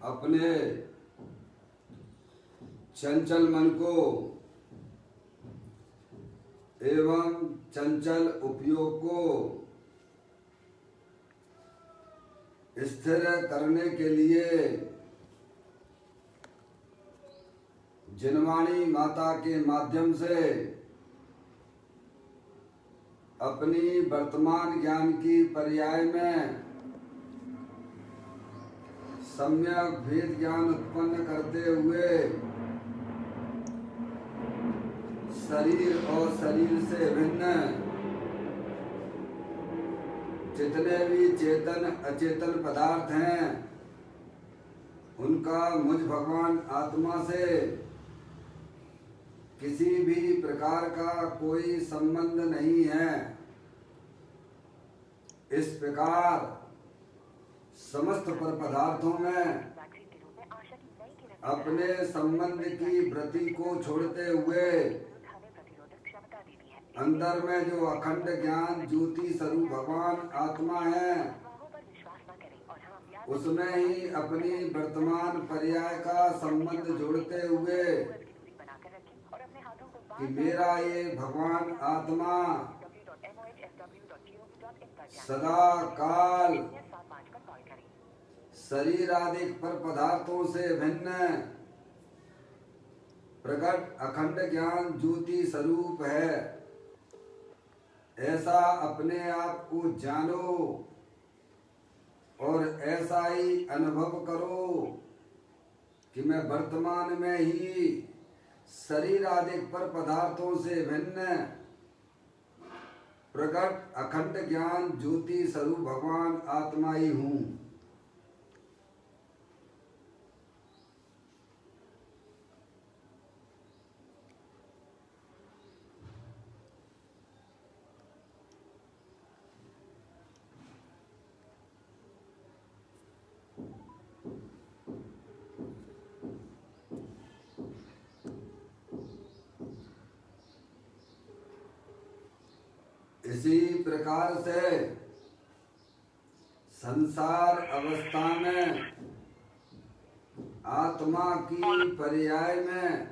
अपने चंचल मन को एवं चंचल उपयोग को स्थिर करने के लिए जिनवाणी माता के माध्यम से अपनी वर्तमान ज्ञान की पर्याय में सम्यक भेद ज्ञान उत्पन्न करते हुए शरीर और शरीर से भिन्न जितने भी चेतन अचेतन पदार्थ हैं उनका मुझ भगवान आत्मा से किसी भी प्रकार का कोई संबंध नहीं है। इस प्रकार समस्त पर पदार्थों में अपने संबंध की वृत्ति को छोड़ते हुए अंदर में जो अखंड ज्ञान ज्योति स्वरूप भगवान आत्मा है उसमें ही अपनी वर्तमान पर्याय का संबंध जोड़ते हुए कि मेरा ये भगवान आत्मा सदा काल शरीर आदि पर पदार्थों से भिन्न प्रकट अखंड ज्ञान ज्योति स्वरूप है। ऐसा अपने आप को जानो और ऐसा ही अनुभव करो कि मैं वर्तमान में ही शरीर आदि पर पदार्थों से भिन्न प्रकट अखंड ज्ञान ज्योति स्वरूप भगवान आत्मा ही हूँ। इसी प्रकार से संसार अवस्था में आत्मा की पर्याय में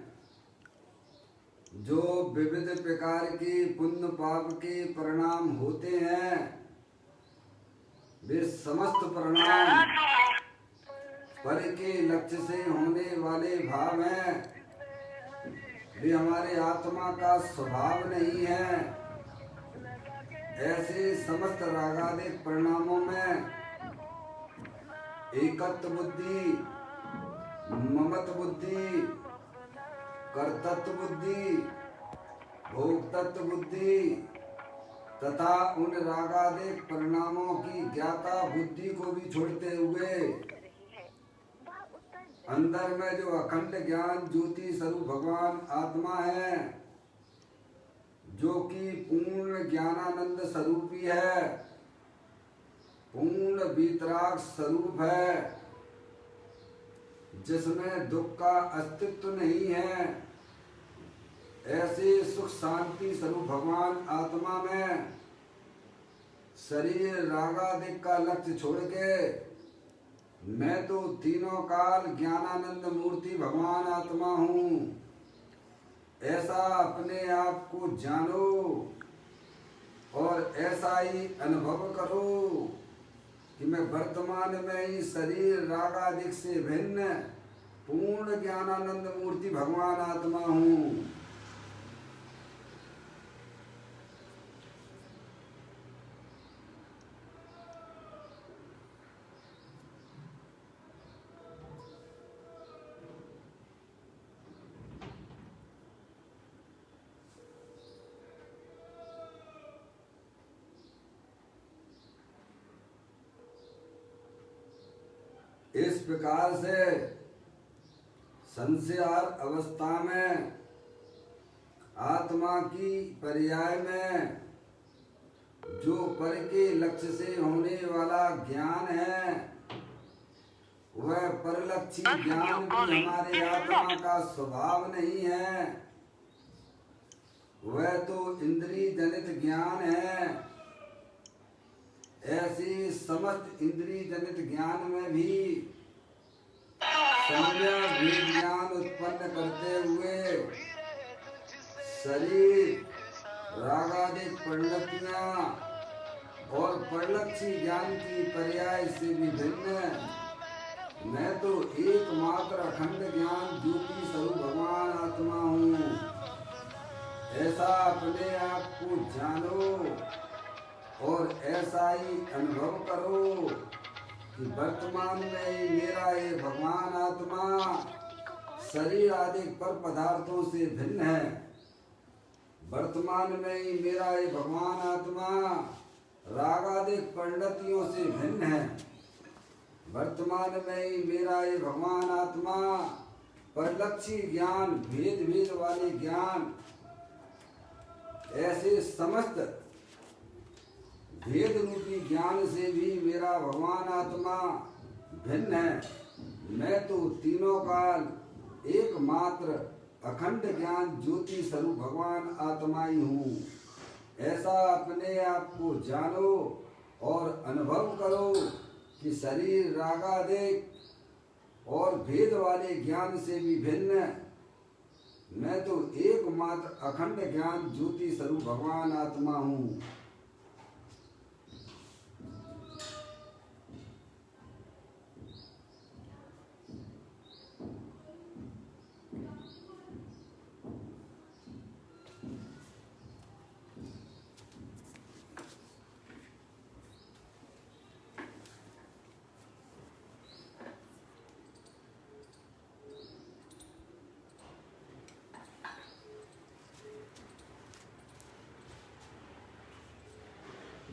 जो विविध प्रकार की पुण्य पाप के परिणाम होते हैं वे समस्त परिणाम पर के लक्ष्य से होने वाले भाव हैं। वे हमारे आत्मा का स्वभाव नहीं है। ऐसे समस्त रागादिक परिणामों में एकत्व बुद्धि, ममत बुद्धि, कर्तृत्व बुद्धि, भोक्तृत्व बुद्धि तथा उन रागादिक परिणामों की ज्ञाता बुद्धि को भी छोड़ते हुए अंदर में जो अखंड ज्ञान ज्योति स्वरूप भगवान आत्मा है जो कि पूर्ण ज्ञानानंद स्वरूपी है, पूर्ण वीतराग स्वरूप है, जिसमें दुख का अस्तित्व नहीं है। ऐसे सुख शांति स्वरूप भगवान आत्मा में शरीर रागादिक का लक्ष्य छोड़ के मैं तो तीनों काल ज्ञानानंद मूर्ति भगवान आत्मा हूँ। ऐसा अपने आप को जानो और ऐसा ही अनुभव करो कि मैं वर्तमान में ही शरीर रागादिक से भिन्न पूर्ण ज्ञानानंद मूर्ति भगवान आत्मा हूँ। इस प्रकार से संसार अवस्था में आत्मा की पर्याय में जो पर के लक्ष्य से होने वाला ज्ञान है वह परलक्षी ज्ञान भी हमारे आत्मा का स्वभाव नहीं है। वह तो इंद्रिय जनित ज्ञान है। ऐसी समस्त इंद्रिय जनित ज्ञान में भी सम्यक वेद ज्ञान उत्पन्न करते हुए शरीर रागादिक परिणतियां और परिलक्षी ज्ञान की पर्याय से भी भिन्न मैं तो एकमात्र अखंड ज्ञान ज्योति स्वरूप भगवान आत्मा हूँ। ऐसा अपने आप को जानो और ऐसा ही अनुभव करो कि वर्तमान में ही मेरा ये भगवान आत्मा शरीर आदि पर पदार्थों से भिन्न है। वर्तमान में ही मेरा ये भगवान आत्मा राग आदि परिणतियों से भिन्न है। वर्तमान में ही मेरा ये भगवान आत्मा परिलक्षी ज्ञान भेद भेद वाले ज्ञान ऐसे समस्त भेद रूपी ज्ञान से भी मेरा भगवान आत्मा भिन्न है। मैं तो तीनों काल एकमात्र अखंड ज्ञान ज्योति स्वरूप भगवान आत्मा ही हूँ। ऐसा अपने आप को जानो और अनुभव करो कि शरीर रागादिक और भेद वाले ज्ञान से भी भिन्न मैं तो एकमात्र अखंड ज्ञान ज्योति स्वरूप भगवान आत्मा हूँ।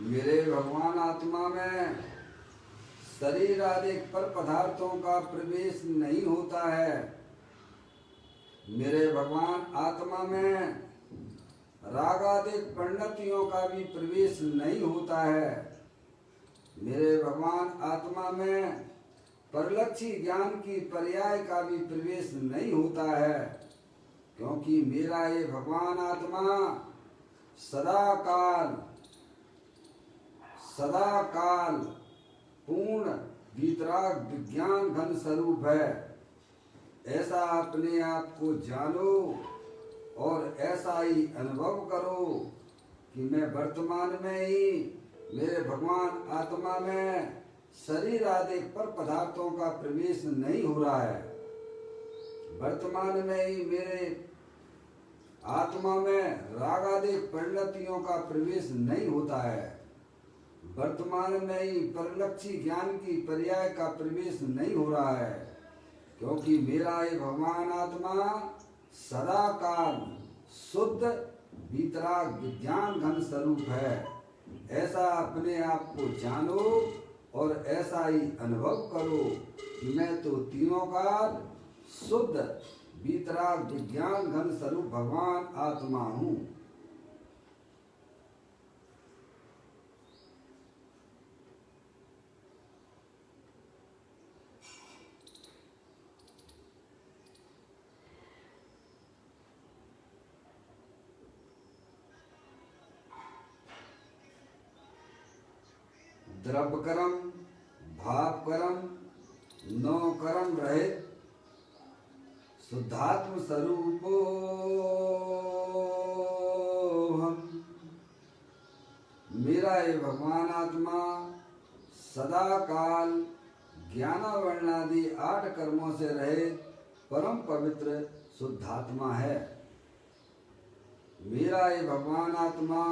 मेरे भगवान आत्मा में शरीर आदि पर पदार्थों का प्रवेश नहीं होता है। मेरे भगवान आत्मा में राग आदि परिणतियों का भी प्रवेश नहीं होता है। मेरे भगवान आत्मा में परिलक्षी ज्ञान की पर्याय का भी प्रवेश नहीं होता है, क्योंकि मेरा ये भगवान आत्मा सदा काल पूर्ण वीतराग विज्ञान घन स्वरूप है। ऐसा अपने आप को जानो और ऐसा ही अनुभव करो कि मैं वर्तमान में ही मेरे भगवान आत्मा में शरीर आदि पर पदार्थों का प्रवेश नहीं हो रहा है। वर्तमान में ही मेरे आत्मा में राग आदि परिणतियों का प्रवेश नहीं होता है। वर्तमान में ही परिलक्षी ज्ञान की पर्याय का प्रवेश नहीं हो रहा है, क्योंकि मेरा ये भगवान आत्मा सदा काल शुद्ध वीतराग विज्ञान घन स्वरूप है। ऐसा अपने आप को जानो और ऐसा ही अनुभव करो कि मैं तो तीनों काल शुद्ध वीतराग विज्ञान घन स्वरूप भगवान आत्मा हूँ। द्रव्य कर्म भाव कर्म नौ कर्म रहित शुद्धात्म स्वरूपो हम। मेरा ये भगवान आत्मा सदा काल ज्ञानावर्णादि 8 कर्मों से रहित परम पवित्र शुद्धात्मा है। मेरा ये भगवान आत्मा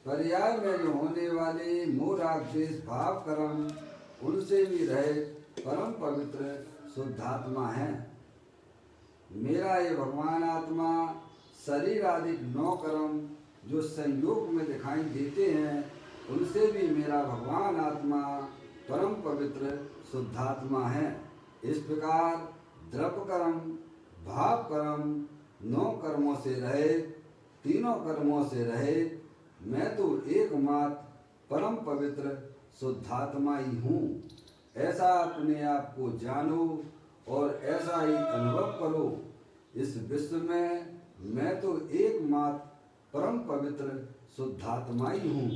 पर्याय में जो होने वाले मोह राग द्वेष भाव कर्म उनसे भी रहित परम पवित्र शुद्धात्मा है। मेरा ये भगवान आत्मा शरीर आदि 9 कर्म जो संयोग में दिखाई देते हैं उनसे भी मेरा भगवान आत्मा परम पवित्र शुद्धात्मा है। इस प्रकार द्रव्य कर्म भाव कर्म 9 कर्मों से रहित तीनों कर्मों से रहित मैं तो एकमात्र परम पवित्र शुद्धात्मा ही हूँ। ऐसा अपने आप को जानो और ऐसा ही अनुभव करो। इस विश्व में मैं तो एकमात्र परम पवित्र शुद्धात्मा ही हूँ।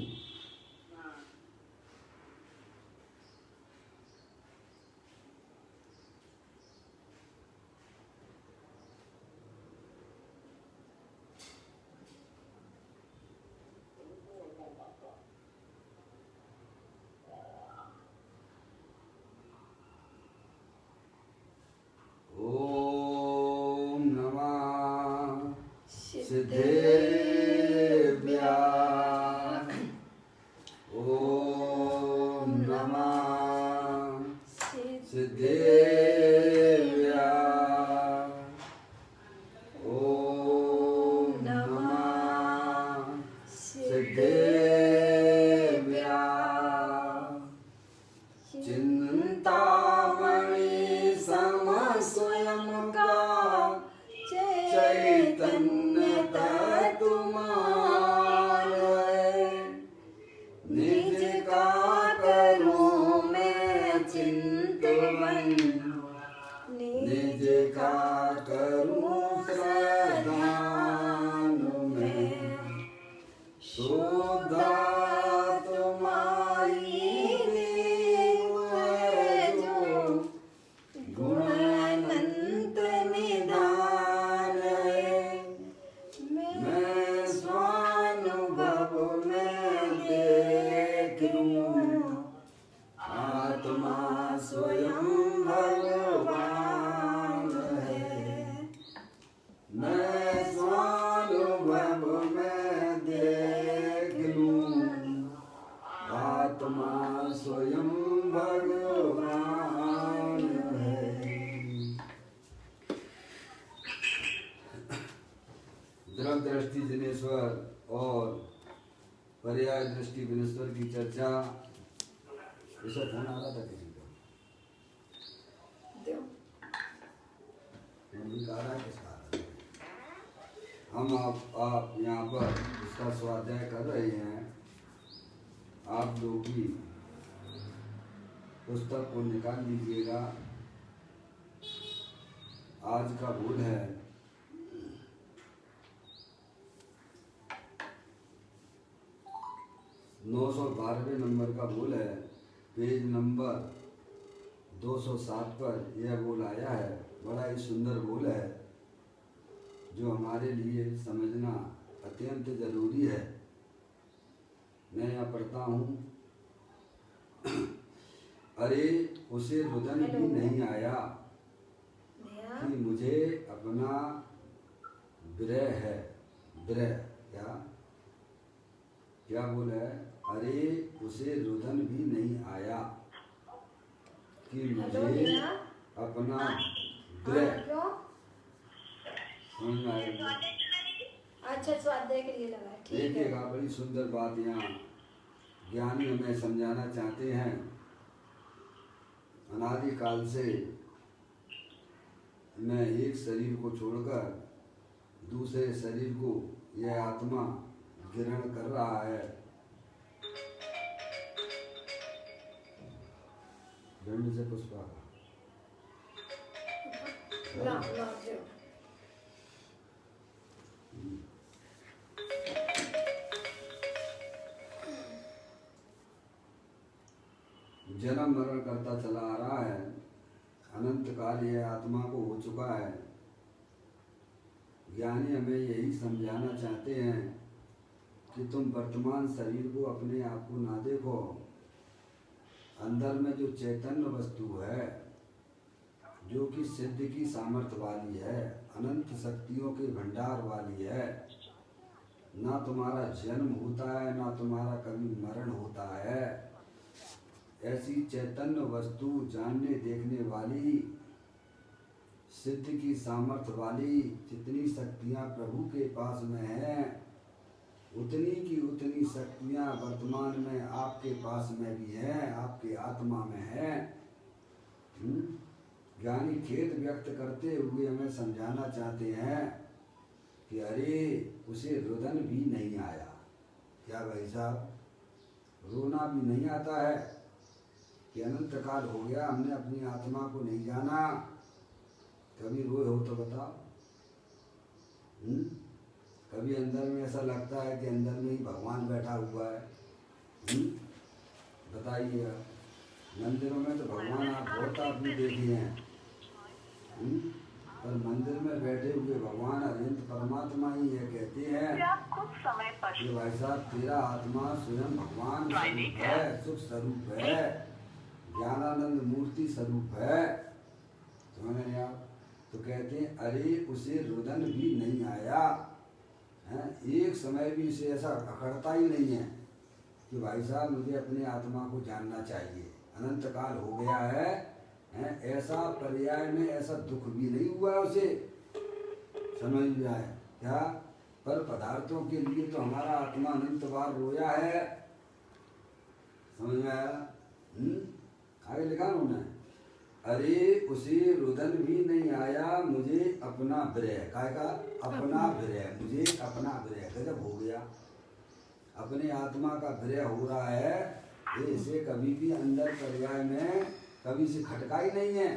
का करूं मैं चिंतवन, निज का करूं श्रद्धान मैं, शुद्धा तुम्हारी देव है जो, गुण अनंत निधान है। मैं स्वानुभव में देख लूं, आत्मा स्वयं भगवान है। मैं स्वानुभव में देख लूं, आत्मा स्वयं भगवान है। द्रव दृष्टि जिनेश्वर और पर्याय दृष्टि विनेश्वर की चर्चा। इसे फोन आ रहा था किसी का? हम आप यहाँ पर इसका स्वाध्याय कर रहे हैं। आप लोग भी पुस्तक को निकाल लीजिएगा। आज का बोल है 912वें नंबर का बोल है, पेज नंबर 207 पर यह बोल आया है। बड़ा ही सुंदर बोल है जो हमारे लिए समझना अत्यंत जरूरी है। मैं यहाँ पढ़ता हूँ। अरे उसे रुदन भी नहीं आया कि मुझे अपना विरह है। विरह क्या बोल है? अरे उसे रुदन भी नहीं आया कि मुझे अपना विरह। समझ में आएगा? अच्छा, स्वाध्याय के लिए लगा। ठीक है। देखिएगा, बड़ी सुंदर बात यहाँ ज्ञानी हमें समझाना चाहते हैं। अनादि काल से मैं एक शरीर को छोड़कर दूसरे शरीर को यह आत्मा ग्रहण कर रहा है। दंड से पुष्पा जन्म मरण करता चला आ रहा है। अनंत काल यह आत्मा को हो चुका है। ज्ञानी हमें यही समझाना चाहते हैं कि तुम वर्तमान शरीर को, अपने आप को ना देखो। अंदर में जो चैतन्य वस्तु है, जो कि सिद्ध की सामर्थ्य वाली है, अनंत शक्तियों के भंडार वाली है, ना तुम्हारा जन्म होता है, ना तुम्हारा कभी मरण होता है। ऐसी चैतन्य वस्तु, जानने देखने वाली, सिद्ध की सामर्थ्य वाली जितनी शक्तियां प्रभु के पास में हैं, उतनी की उतनी शक्तियां वर्तमान में आपके पास में भी हैं, आपके आत्मा में हैं। ज्ञानी खेद व्यक्त करते हुए हमें समझाना चाहते हैं कि अरे उसे रुदन भी नहीं आया। क्या भाई साहब, रोना भी नहीं आता है कि अनंत काल हो गया, हमने अपनी आत्मा को नहीं जाना। कभी रोए हो तो बताओ। कभी अंदर में ऐसा लगता है कि अंदर में ही भगवान बैठा हुआ है? बताइएगा। मंदिरों में तो भगवान आप बहुत आदमी देखे हैं, पर मंदिर में बैठे हुए भगवान अनंत परमात्मा ही है। कहते हैं कि भाई साहब, तेरा आत्मा स्वयं भगवान स्वरूप है, सुख स्वरूप है, ज्ञानानंद मूर्ति स्वरूप है। समझ रहे आप? तो कहते हैं अरे उसे रुदन भी नहीं आया है। एक समय भी इसे ऐसा अकड़ता ही नहीं है कि भाई साहब मुझे अपने आत्मा को जानना चाहिए। अनंत काल हो गया है, ऐसा पर्याय में ऐसा दुख भी नहीं हुआ उसे। समझ में आए क्या? पर पदार्थों के लिए तो हमारा आत्मा अनंत बार रोया है। समझ में आया? आगे लिखा उन्होंने, अरे उसे रुदन भी नहीं आया मुझे अपना विरह। काय का? अपना विरह, मुझे अपना विरह। गजब हो गया। अपने आत्मा का विरह हो रहा है, ये इसे कभी भी अंदर पर्याय में कभी से खटका ही नहीं है,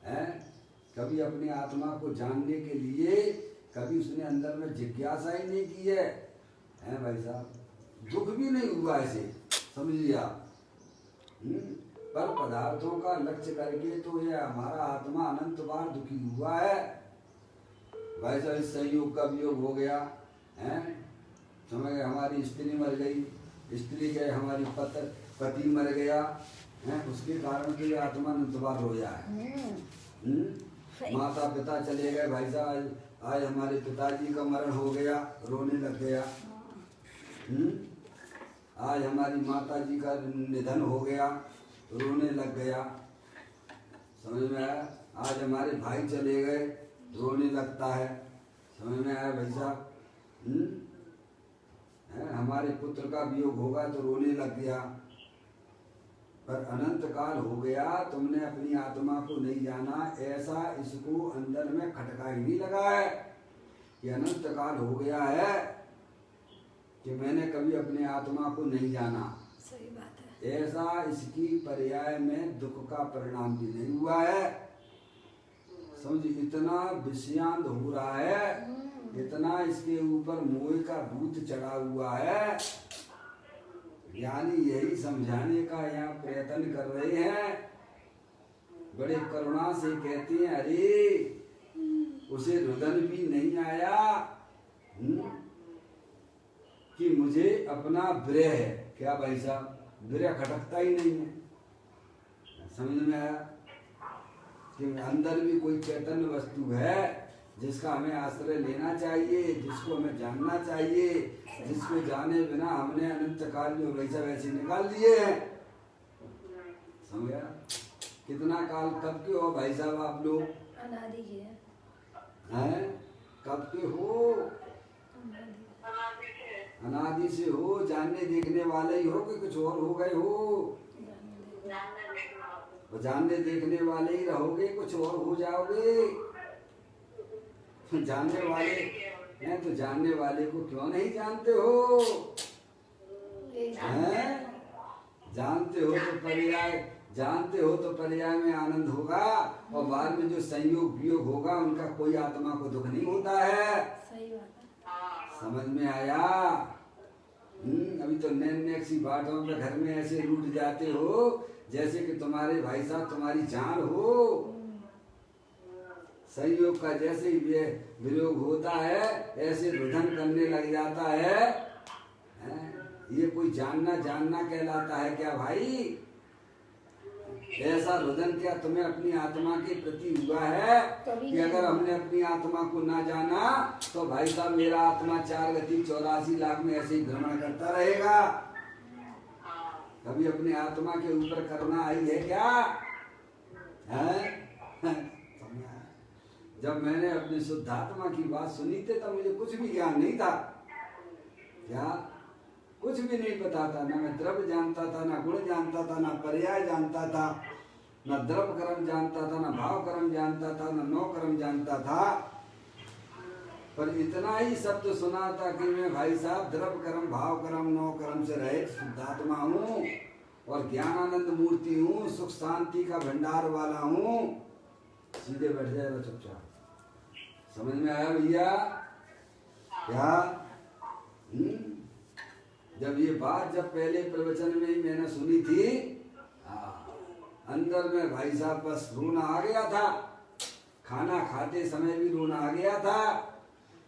हैं? कभी अपनी आत्मा को जानने के लिए कभी उसने अंदर में जिज्ञासा ही नहीं की है, हैं भाई साहब? दुख भी नहीं हुआ ऐसे, समझ लिया। पर पदार्थों का लक्ष्य करके तो ये हमारा आत्मा अनंत बार दुखी हुआ है भाई साहब। इस संयोग का वियोग हो गया, हैं? समझ गए, हमारी स्त्री मर गई, स्त्री गए, हमारी पति मर गया, हैं? उसके कारण तो ये आत्मा अनंत बार रोया है। माता पिता चले गए भाई साहब, आज हमारे पिताजी का मरण हो गया, रोने लग गया। आज हमारी माता जी का निधन हो गया, रोने लग गया, समझ में आया? आज हमारे भाई चले गए, रोने लगता है, समझ में आया भाई साहब? हमारे पुत्र का वियोग होगा तो रोने लग गया। पर अनंत काल हो गया, तुमने अपनी आत्मा को नहीं जाना, ऐसा इसको अंदर में खटका ही नहीं लगा है कि अनंत काल हो गया है कि मैंने कभी अपने आत्मा को नहीं जाना। सही बात है। ऐसा इसकी पर्याय में दुख का परिणाम भी नहीं हुआ है, समझ? इतना विषयांत हो रहा है, इतना इसके ऊपर मोह का भूत चढ़ा हुआ है, यानी यही समझाने का यहाँ प्रयत्न कर रहे हैं। बड़े करुणा से कहते हैं, अरे उसे रुदन भी नहीं आया कि मुझे अपना विरह है। क्या भाई साहब? विरह खटकता ही नहीं है, समझ में आया? कि अंदर भी कोई चैतन्य वस्तु है जिसका हमें आश्रय लेना चाहिए, जिसको हमें जानना चाहिए, जिसको जाने बिना हमने अनंत काल में वैसा वैसे निकाल दिए हैं, समझ गया? कितना काल कब के हो भाई साहब आप लोग? अनादि के हैं? कब के हो? अनादि से हो। जानने देखने वाले ही हो कि कुछ और हो गए हो? जानने देखने वाले ही रहोगे, कुछ और हो जाओगे? जानने वाले हैं तो जानने वाले को क्यों नहीं जानते हो? हैं? जानते हो तो पर्याय में आनंद होगा, और बाद में जो संयोग वियोग होगा उनका कोई आत्मा को दुख नहीं होता है। सही बात है। समझ में आया? अभी तो नैन सी बातों पे घर में ऐसे रूठ जाते हो जैसे कि तुम्हारे भाई साहब तुम्हारी जान हो। संयोग का जैसे ही वियोग होता है ऐसे रुदन करने लग जाता है, ये कोई जानना कहलाता है क्या भाई? ऐसा रुदन क्या तुम्हें अपनी आत्मा के प्रति हुआ है कि अगर हमने अपनी आत्मा को ना जाना तो भाई साहब मेरा आत्मा 4 गति 84 लाख में ऐसे ही भ्रमण करता रहेगा? कभी अपनी आत्मा के ऊपर करना आई है क्या? है? जब मैंने अपनी शुद्धात्मा की बात सुनी थी तब मुझे कुछ भी ज्ञान नहीं था, क्या कुछ भी नहीं पता था। ना मैं द्रव्य जानता था, ना गुण जानता था, ना पर्याय जानता था, ना द्रव्य कर्म जानता था, ना भाव कर्म जानता था, ना नौ कर्म जानता था। पर इतना ही शब्द सुना था कि मैं भाई साहब द्रव्य कर्म, भाव कर्म, नौ कर्म से रहित शुद्धात्मा हूँ और ज्ञानानंद मूर्ति हूँ, सुख शांति का भंडार वाला हूँ। सीधे बैठ जाएगा चुपचाप। समझ में आया भैया? क्या जब ये बात जब पहले प्रवचन में ही मैंने सुनी थी, अंदर में भाई साहब बस रोना आ गया था। खाना खाते समय भी रोना आ गया था।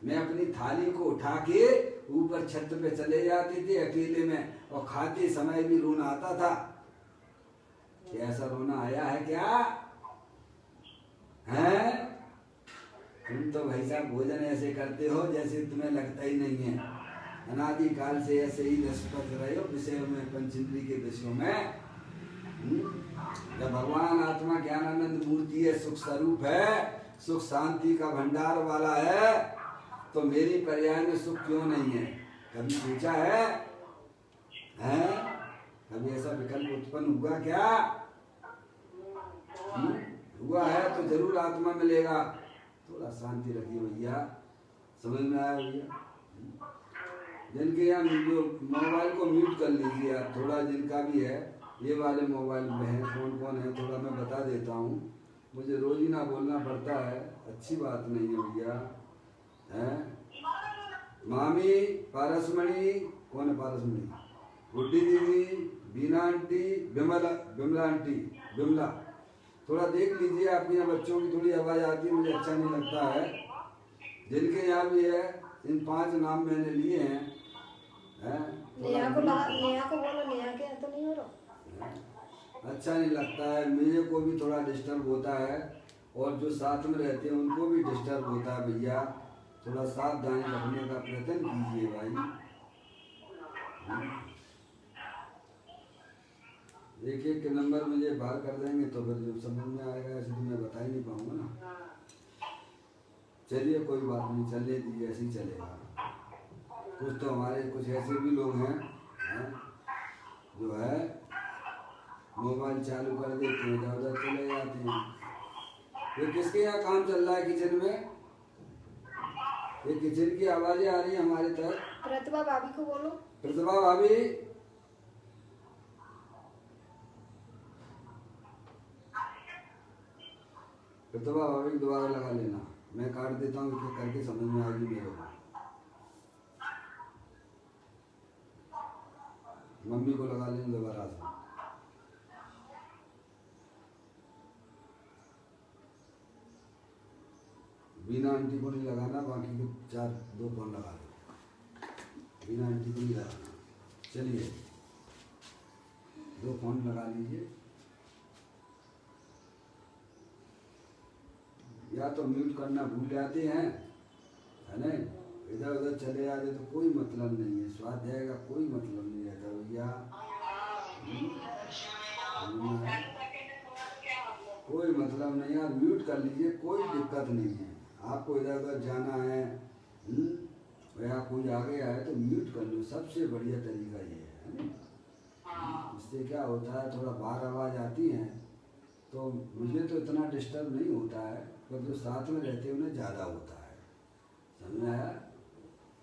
मैं अपनी थाली को उठा के ऊपर छत पे चले जाते थे अकेले में, और खाते समय भी रोना आता था। ऐसा रोना आया है क्या? हैं? तुम तो भाई साहब भोजन ऐसे करते हो जैसे तुम्हें लगता ही नहीं है। अनादि काल से ऐसे ही रसपत रहे हो विषयों में, पंचेंद्रिय के विषयों में। जब भगवान आत्मा ज्ञानानंद मूर्ति है, सुख स्वरूप है, सुख शांति का भंडार वाला है, तो मेरी पर्याय में सुख क्यों नहीं है? कभी सोचा है? हैं? कभी ऐसा विकल्प उत्पन्न हुआ क्या? हुआ है तो जरूर आत्मा मिलेगा। थोड़ा शांति रखिए भैया, समझ में आया भैया? जिनके यहाँ जो मोबाइल को म्यूट कर लीजिए आप थोड़ा, जिनका भी है ये वाले मोबाइल में है, कौन कौन है थोड़ा मैं बता देता हूँ। मुझे रोज ही ना बोलना पड़ता है, अच्छी बात नहीं है भैया। हैं मामी, पारसमणि, कौन है पारसमणि, गुड्डी दीदी, बीना आंटी, बिमला आंटी, बिमला, थोड़ा देख लीजिए। आपके यहाँ बच्चों की थोड़ी आवाज़ आती है, मुझे अच्छा नहीं लगता है। जिनके यहाँ भी है, इन 5 नाम मैंने लिए हैं। नेहा को बोलो, नेहा के यहाँ तो नहीं हो रहा। अच्छा नहीं लगता है, मेरे को भी थोड़ा डिस्टर्ब होता है और जो साथ में रहते हैं उनको भी डिस्टर्ब होता है। भैया थोड़ा सावधानी रखने का प्रयत्न कीजिए भाई। एक एक के नंबर मुझे बाहर कर देंगे तो फिर जब समझ में आएगा ऐसे तो मैं बता ही नहीं पाऊंगा ना। चलिए कोई बात नहीं, चलने दीजिए, ऐसे ही चलेगा। कुछ तो हमारे कुछ ऐसे भी लोग हैं जो है मोबाइल चालू कर देते हैं, इधर उधर चले जाते हैं। ये किसके यहाँ काम चल रहा है किचन में? ये किचन की आवाजें आ रही है हमारे तक। प्रतिभा भाभी को बोलो। प्रतिभा भाभी, प्रतिभा भाभी दोबारा लगा लेना, मैं काट देता हूँ, एक करके समझ में आएगी मेरे को। मम्मी को लगा लेना दोबारा से। बीना आंटी को नहीं लगाना, बाकी के 2 फोन लगा लो। बीना आंटी को नहीं लगाना। चलिए 2 फोन लगा लीजिए। या तो म्यूट करना भूल जाते हैं, है ना, इधर उधर चले जाते तो कोई मतलब नहीं है, स्वाध्याय का कोई मतलब नहीं रहता भैया। कोई मतलब नहीं यार, म्यूट कर लीजिए, कोई दिक्कत नहीं है। आपको इधर उधर जाना है या कोई आ गया है तो म्यूट कर लो, सबसे बढ़िया तरीका ये है ना। इससे क्या होता है, थोड़ा बाहर आवाज़ आती है तो मुझे तो इतना डिस्टर्ब नहीं होता है, पर जो साथ में रहते हैं उन्हें ज़्यादा होता है। समझ आया?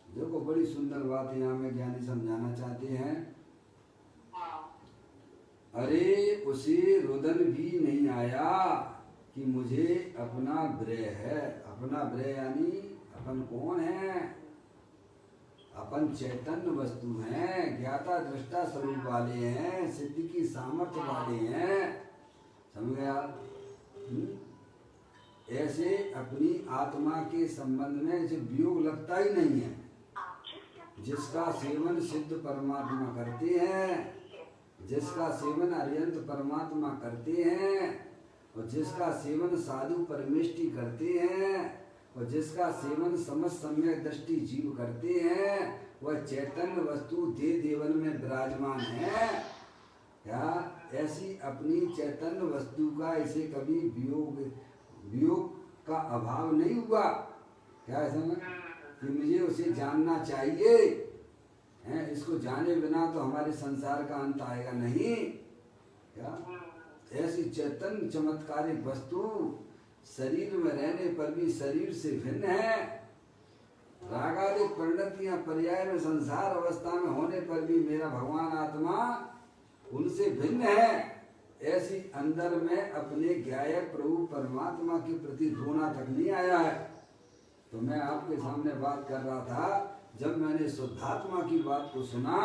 देखो बड़ी सुंदर बात यहाँ में ज्ञानी समझाना चाहते हैं। अरे उसे रुदन भी नहीं आया कि मुझे अपना विरह है। अपना विरह यानी अपन कौन है? अपन चैतन्य वस्तु हैं, ज्ञाता दृष्टा स्वरूप वाले हैं, सिद्धि की सामर्थ्य वाले हैं। समझ गया? ऐसे अपनी आत्मा के संबंध में ऐसे वियोग लगता ही नहीं है। जिसका सेवन सिद्ध परमात्मा करते हैं, जिसका सेवन अरिहंत परमात्मा करते हैं, और जिसका सेवन साधु परमेष्टि करते हैं, और जिसका सेवन समस्त सम्यक दृष्टि जीव करते हैं, वह चैतन्य वस्तु देह देवन में विराजमान है। क्या ऐसी अपनी चैतन्य वस्तु का इसे कभी वियोग का अभाव नहीं हुआ? क्या ऐसा में कि मुझे उसे जानना चाहिए है, इसको जाने बिना तो हमारे संसार का अंत आएगा नहीं। क्या ऐसी चैतन्य चमत्कारिक वस्तु शरीर में रहने पर भी शरीर से भिन्न है। रागादिक परिणतियां पर्याय में संसार अवस्था में होने पर भी मेरा भगवान आत्मा उनसे भिन्न है। ऐसी अंदर में अपने ज्ञायक प्रभु परमात्मा के प्रति धोना तक नहीं आया है। तो मैं आपके सामने बात कर रहा था, जब मैंने शुद्धात्मा की बात को सुना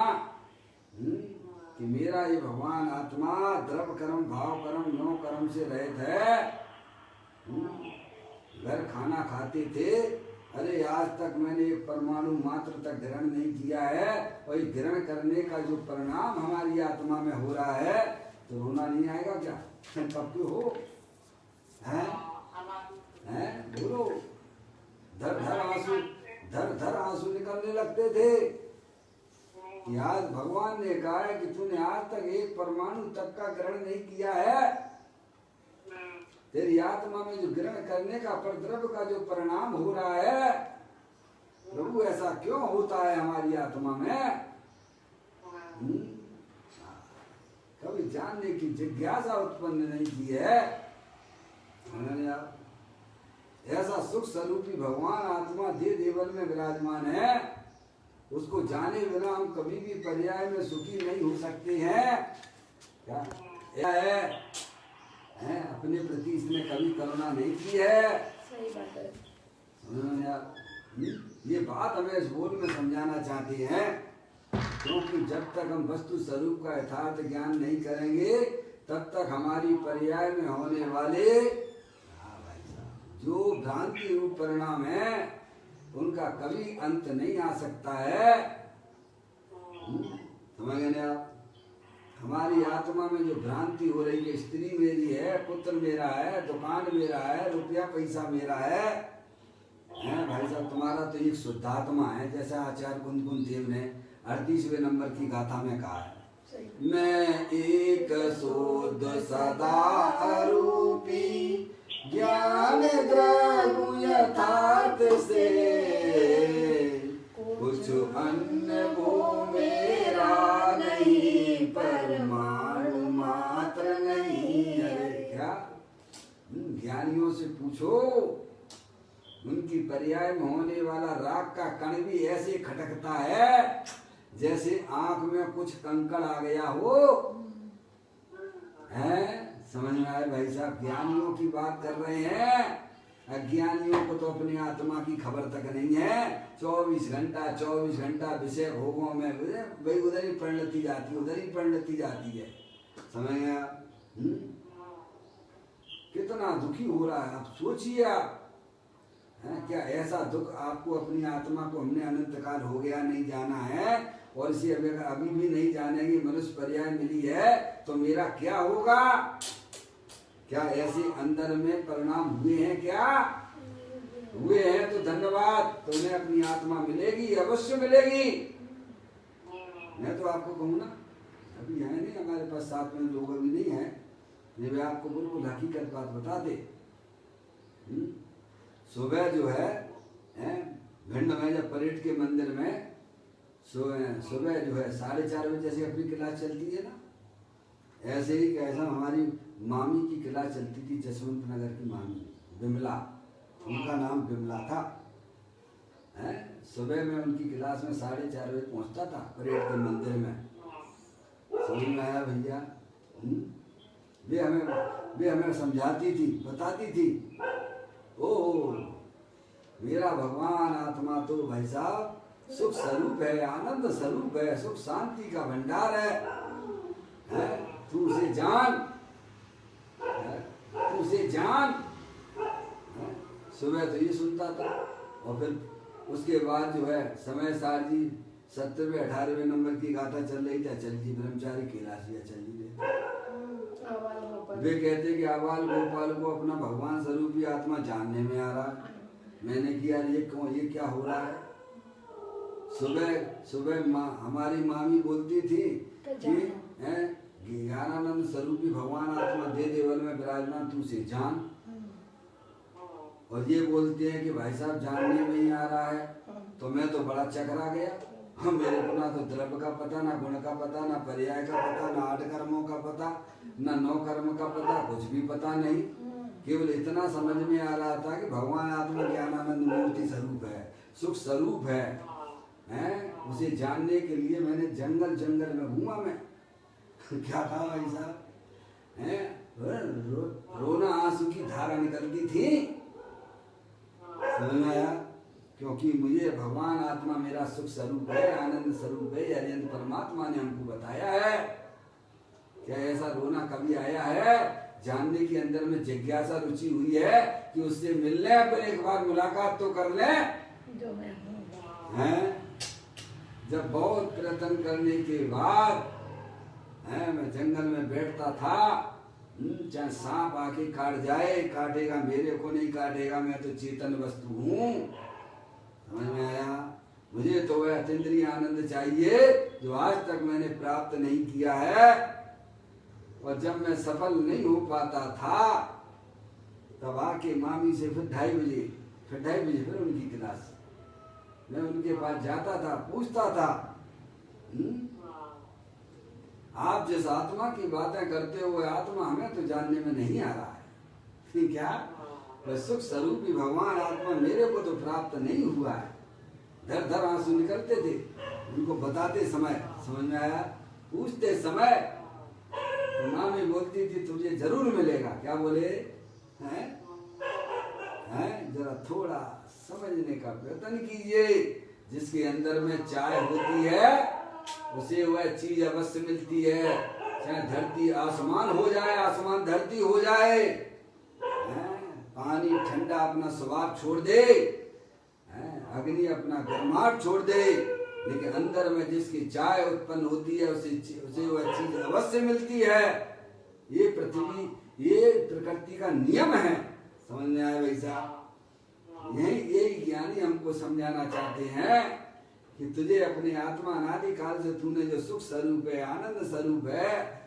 कि मेरा ये भगवान आत्मा द्रव्य कर्म भाव कर्म 9 कर्म से रहित है। घर खाना खाते थे, अरे आज तक मैंने एक परमाणु मात्र तक ग्रहण नहीं किया है, और ये ग्रहण करने का जो परिणाम हमारी आत्मा में हो रहा है, तो रोना नहीं आएगा क्या? कब क्यों हो हैं? बोलो, धर धर आंसू निकलने लगते थे कि आज भगवान ने कहा है कि तूने आज तक एक परमाणु तक का ग्रहण नहीं किया है। तेरी आत्मा में जो ग्रहण करने का परद्रव्य का जो परिणाम हो रहा है, प्रभु ऐसा क्यों होता है हमारी आत्मा में? कभी जानने की जिज्ञासा उत्पन्न नहीं की है उन्होंने। आप ऐसा सुख स्वरूपी भगवान आत्मा देह देवल में विराजमान है, उसको जाने बिना हम कभी भी पर्याय में सुखी नहीं हो सकते हैं। क्या है अपने प्रति इसने कभी करुणा नहीं की है। सही बात है। ये बात हमें इस बोल में समझाना चाहते हैं, क्योंकि जब तक हम वस्तु स्वरूप का यथार्थ ज्ञान नहीं करेंगे तब तक हमारी पर्याय में होने वाले जो भ्रांति रूप परिणाम है उनका कभी अंत नहीं आ सकता है। समझ गए ना आप? हमारी आत्मा में जो भ्रांति हो रही है, स्त्री मेरी है, पुत्र मेरा है, दुकान मेरा है, रुपया पैसा मेरा है भाई साहब, तुम्हारा तो एक शुद्धात्मा है, जैसा आचार्य कुंदकुंद देव ने 38वें नंबर की गाथा में कहा है, मैं एक शुद्ध सदा अरूपी ज्ञान द्रव्य यथार्थ से, कुछ अन्य वो मेरा नहीं, परमाणु मात्र नहीं। अरे क्या ज्ञानियों से पूछो, उनकी पर्याय में होने वाला राग का कण भी ऐसे खटकता है जैसे आंख में कुछ कंकड़ आ गया हो। है समझ में आए भाई साहब? ज्ञानियों की बात कर रहे हैं, अज्ञानियों को तो अपनी आत्मा की खबर तक नहीं है। 24 घंटा विषय भोगों में भाई उधर ही परिणति जाती है, उधर ही परिणति जाती है। समझ गया? कितना दुखी हो रहा है आप सोचिए। आप क्या ऐसा दुख आपको अपनी आत्मा को हमने अनंत काल हो गया नहीं जाना है, और इसे अभी भी नहीं जानेंगे, मनुष्य पर्याय मिली है तो मेरा क्या होगा? क्या ऐसे अंदर में परिणाम हुए हैं? क्या हुए हैं? तो धन्यवाद, तुम्हें अपनी आत्मा मिलेगी, अवश्य मिलेगी। मैं तो आपको कहूँ ना, अभी है नहीं हमारे पास साथ में लोग अभी नहीं है, मैं आपको बिल्कुल हकीकत बात बता दे। सुबह जो है भिंड में जब परेड के मंदिर में सुबह जो है 4:30 बजे जैसे अपनी क्लास चलती है ना, ऐसे ही कैसा हमारी मामी की क्लास चलती थी, जसवंत नगर की मामी बिमला, उनका नाम बिमला था। सुबह में उनकी क्लास में 4:30 बजे पहुंचता था परेड के मंदिर में। समझ में आया भैया? वे हमें समझाती थी, बताती थी, ओह मेरा भगवान आत्मा तो भाई साहब सुख स्वरूप है, आनंद स्वरूप है, सुख शांति का भंडार है, तू उसे जान, तू उसे जान। सुबह तो ये सुनता था, और फिर उसके बाद जो है समय सार जी 70वें 18वें नंबर की गाथा चल रही था, चल जी ब्रह्मचारी कैलाशिया चल जी। वे कहते कि आबाल गोपाल को अपना भगवान स्वरूपी आत्मा जानने में आ रहा है। मैंने किया ये क्या हो रहा है? सुबह हमारी मामी बोलती थी कि ज्ञानानंद स्वरूपी भगवान आत्मा दे देवल में विराजमान, तू से जान। और ये बोलते हैं कि भाई साहब जानने में ही आ रहा है। तो मैं तो बड़ा चकरा गया, मेरे को ना तो द्रव्य का पता, ना गुण का पता, ना पर्याय का पता, ना 8 कर्मों का पता, ना 9 कर्म का पता, कुछ भी पता नहीं। केवल इतना समझ में आ रहा था कि भगवान आत्मा ज्ञानानंद मूर्ति स्वरूप है, सुख स्वरूप है। उसे जानने के लिए मैंने जंगल में घूमा मैं। क्या था भाई साहब? रोना आंसू की धारा निकलती थी। समझ में आया? क्योंकि मुझे भगवान आत्मा मेरा सुख स्वरूप है, आनंद स्वरूप है, अनंत परमात्मा ने हमको बताया है। क्या ऐसा रोना कभी आया है? जानने के अंदर में जिज्ञासा रुचि हुई है कि उससे मिलने, पर एक बार मुलाकात तो कर ले। जब बहुत प्रयत्न करने के बाद मैं जंगल में बैठता था, चाहे सांप आके काट जाए, काटेगा मेरे को नहीं काटेगा, मैं तो चेतन वस्तु हूँ। समझ में आया? मुझे तो वह अतीन्द्रिय आनंद चाहिए जो आज तक मैंने प्राप्त नहीं किया है। और जब मैं सफल नहीं हो पाता था तब आके मामी से फिर 2:30 बजे फिर उनकी क्लास, मैं उनके पास जाता था, पूछता था, आप जिस आत्मा की बातें करते हुए आत्मा हमें तो जानने में नहीं आ रहा है। क्या वह सुख स्वरूपी भगवान आत्मा मेरे को तो प्राप्त नहीं हुआ है। धर धर आंसू निकलते थे उनको बताते समय। समझ में आया? पूछते समय तो माँ भी बोलती थी तुझे जरूर मिलेगा। क्या बोले? हैं हैं? जरा थोड़ा समझने का प्रयत्न कीजिए। जिसके अंदर में चाय होती है उसे वह चीज अवश्य मिलती है। चाहे धरती आसमान हो जाए, आसमान धरती हो जाए, पानी ठंडा अपना स्वभाव छोड़ दे, अग्नि अपना गर्माहट छोड़ दे, लेकिन अंदर में जिसकी चाय उत्पन्न होती है उसे वह चीज अवश्य मिलती है। ये पृथ्वी, ये प्रकृति का नियम है। समझ में आया भाई साहब? यही ज्ञानी हमको समझाना चाहते हैं कि तुझे अपने आत्मा अनादि काल से तूने जो सुख स्वरूप है, आनंद स्वरूप है,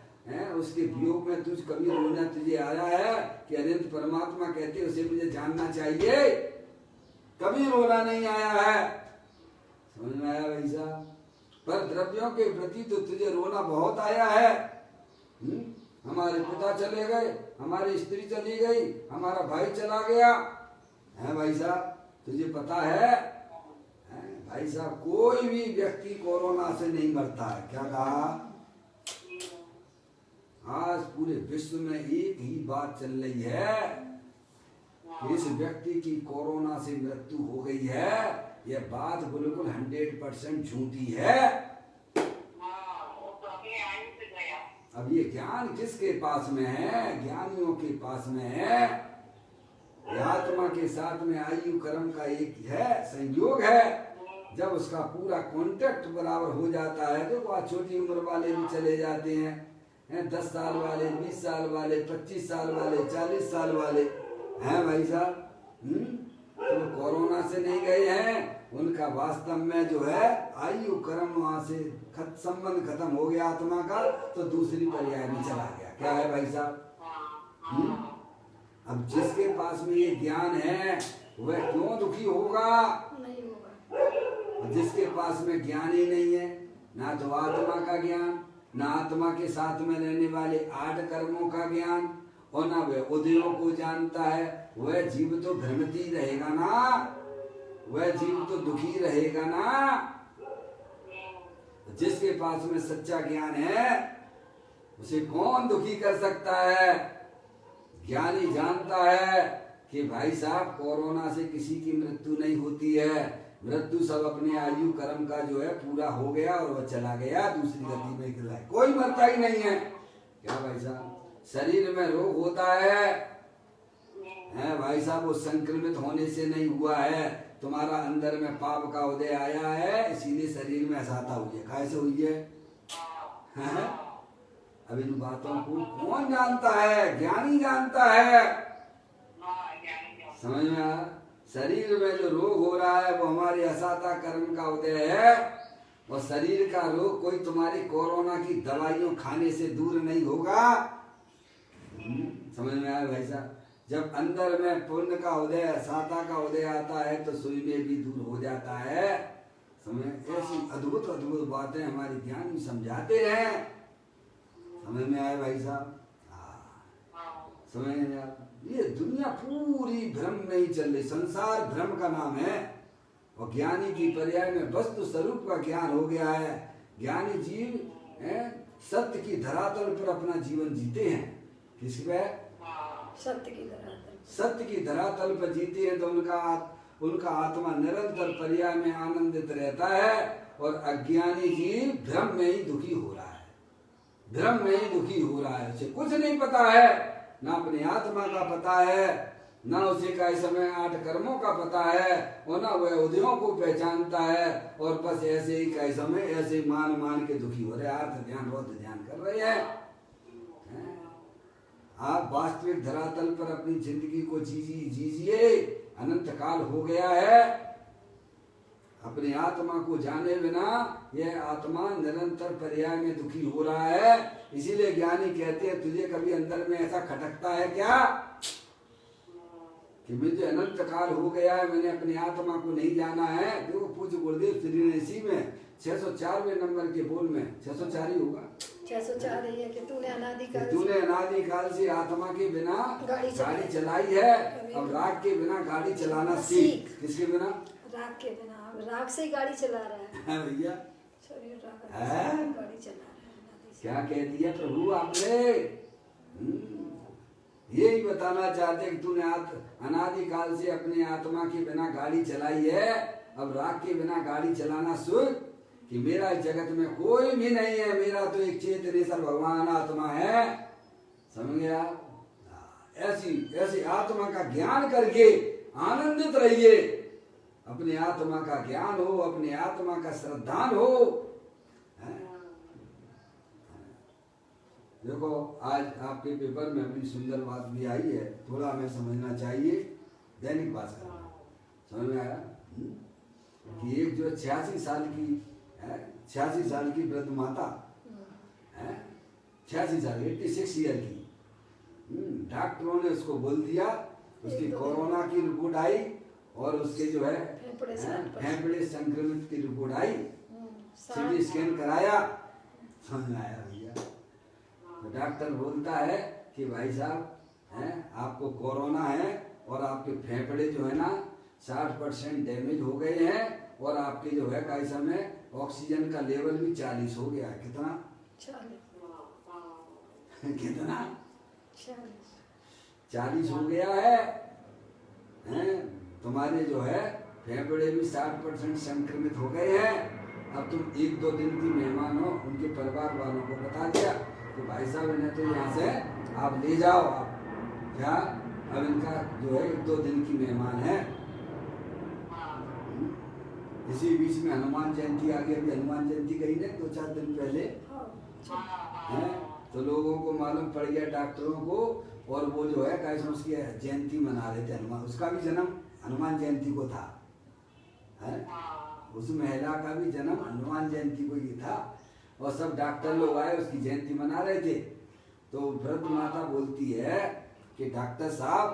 उसके वियोग में तुझ कभी रोना तुझे आया है कि अनंत परमात्मा कहते उसे मुझे जानना चाहिए? कभी रोना नहीं आया है। समझ में आया भाई साहब? पर द्रव्यों के प्रति तो तुझे रोना बहुत आया है। हमारे पिता चले गए, हमारी स्त्री चली गई, हमारा भाई चला गया है भाई साहब। तुझे पता है भाई साहब, कोई भी व्यक्ति कोरोना से नहीं मरता है। क्या कहा? आज पूरे विश्व में एक ही बात चल रही है कि इस व्यक्ति की कोरोना से मृत्यु हो गई है। यह बात बिल्कुल 100% झूठी है। अब ये ज्ञान किसके पास में है? ज्ञानियों के पास में है। आत्मा के साथ में आयु कर्म का एक है संयोग है। जब उसका पूरा कॉन्टेक्ट बराबर हो जाता है, देखो आज छोटी उम्र वाले भी चले जाते हैं, 10 साल वाले, 20 साल वाले, 25 साल वाले, 40 साल वाले हैं भाई साहब। तो कोरोना से नहीं गए हैं, उनका वास्तव में जो है आयु कर्म वहां से संबंध खत्म हो गया आत्मा का, तो दूसरी पर्याय में चला गया। क्या है भाई साहब? अब जिसके पास में ये ज्ञान है वह क्यों दुखी होगा? नहीं होगा। जिसके पास में ज्ञान ही नहीं है, ना तो आत्मा का ज्ञान, ना आत्मा के साथ में रहने वाले 8 कर्मों का ज्ञान, और ना वह उदयों को जानता है, वह जीव तो भ्रमित ही रहेगा ना, वह जीव तो दुखी रहेगा ना। जिसके पास में सच्चा ज्ञान है उसे कौन दुखी कर सकता है? ज्ञानी जानता है कि भाई साहब कोरोना से किसी की मृत्यु नहीं होती है। मृत्यु सब अपने आयु कर्म का जो है पूरा हो गया और वह चला गया, दूसरी गति में गिरा, कोई मरता ही नहीं है। क्या भाई साहब? शरीर में रोग होता है भाई साहब, वो संक्रमित होने से नहीं हुआ है, तुम्हारा अंदर में पाप का उदय आया है, इसीलिए शरीर में असाता हुई है। कैसे हुई है? अब इन बातों को कौन जानता है? ज्ञानी जानता है। समझ में आया? शरीर में जो रोग हो रहा है वो हमारे असाता कर्म का उदय है, और शरीर का रोग कोई तुम्हारी कोरोना की दवाइयों खाने से दूर नहीं होगा। समझ में आया भाई साहब? जब अंदर में पुण्य का उदय, असाता का उदय आता है तो सुई में भी दूर हो जाता है। समझ? ऐसी अद्भुत अद्भुत बातें हमारे ज्ञानी समझाते हैं। समझ में आया भाई साहब? समझ में आया? ये दुनिया पूरी भ्रम में ही चल रही, संसार भ्रम का नाम है, और ज्ञानी की पर्याय में वस्तु स्वरूप का ज्ञान हो गया है। ज्ञानी जीव सत्य की धरातल पर अपना जीवन जीते हैं। किस पे? सत्य की धरातल। सत्य की धरातल पर जीते हैं तो उनका आत्मा निरंतर पर्याय में आनंदित रहता है, और अज्ञानी जीव भ्रम में ही दुखी हो रहा है, भ्रम में ही दुखी हो रहा है। उसे कुछ नहीं पता है, ना अपनी आत्मा का पता है, ना उसे का समय 8 कर्मों का पता है, और ना वह उदयों को पहचानता है, और बस ऐसे ही का समय ऐसे मान मान के दुखी हो रहे। अर्थ ध्यान बहुत ध्यान कर रहे हैं। आप वास्तविक धरातल पर अपनी जिंदगी को जीजिए। अनंत काल हो गया है, अपनी आत्मा को जाने बिना यह आत्मा निरंतर पर्याय में दुखी हो रहा है। इसीलिए ज्ञानी कहते हैं तुझे कभी अंदर में ऐसा खटकता है क्या कि मुझे अनंत काल हो गया है, मैंने अपनी आत्मा को नहीं जाना है? देखो पूज्य गुरुदेव श्री ने इसी में 604वें नंबर के बोल में, 604 ही होगा, 604 है कि तूने अनादिकाल से आत्मा के बिना गाड़ी चलाई है, अब राग के बिना गाड़ी चलाना सीख। किसके बिना? राग के बिना। राग से ही गाड़ी चला रहा है। हाँ भैया, शरीर राग हैं? से गाड़ी चला रहा है नदी से। क्या कह दिया प्रभु आपने? यही बताना चाहते कि तूने अनादिकाल से अपने आत्मा के बिना गाड़ी चलाई है, अब राग के बिना गाड़ी चलाना सीख कि मेरा इस जगत में कोई भी नहीं है, मेरा तो एक चेतनेश्वर भगवान आत्मा है। समझ गया? ऐसी ऐसी आत्मा का ज्ञान करके आनंदित रहिए। अपने आत्मा का ज्ञान हो, अपने आत्मा का श्रद्धान हो। देखो आज आपके पेपर में अपनी सुंदर बात भी आई है, थोड़ा हमें समझना चाहिए। दैनिक भास्कर समझ में आया कि एक जो 86 साल की वृद्ध माता है, 86 साल 86 ईयर की, डॉक्टरों ने उसको बोल दिया, उसकी कोरोना की रिपोर्ट आई और उसके जो है फेफड़े संक्रमित की रिपोर्ट आई, सीटी स्कैन कराया, समझ में आया भैया। तो डॉक्टर बोलता है कि भाई साहब हैं आपको कोरोना है और आपके फेफड़े जो है ना 60% डैमेज हो गए हैं और आपके जो है कई समय ऑक्सीजन का लेवल भी 40 हो गया है। कितना? 40 कितना? 40 हो गया है, हैं? तुम्हारे जो है फेफड़े भी 60% संक्रमित हो गए हैं। अब तुम 1-2 दिन की मेहमान हो, उनके परिवार वालों को बता दिया कि भाई साहब इन्हें तो यहाँ से आप ले जाओ। आप क्या अब इनका जो है 1-2 दिन की मेहमान है। इसी बीच में हनुमान जयंती आ गई। अभी हनुमान जयंती गई ना 2-4 दिन पहले है, तो लोगों को मालूम पड़ गया डॉक्टरों को, और वो जो है कैसे उसकी जयंती मना रहे थे। हनुमान, उसका भी जन्म हनुमान जयंती को था, है? उस महिला का भी जन्म हनुमान जयंती को ही था और सब डॉक्टर लोग आए उसकी जयंती मना रहे थे। तो वृद्ध माता बोलती है कि डॉक्टर साहब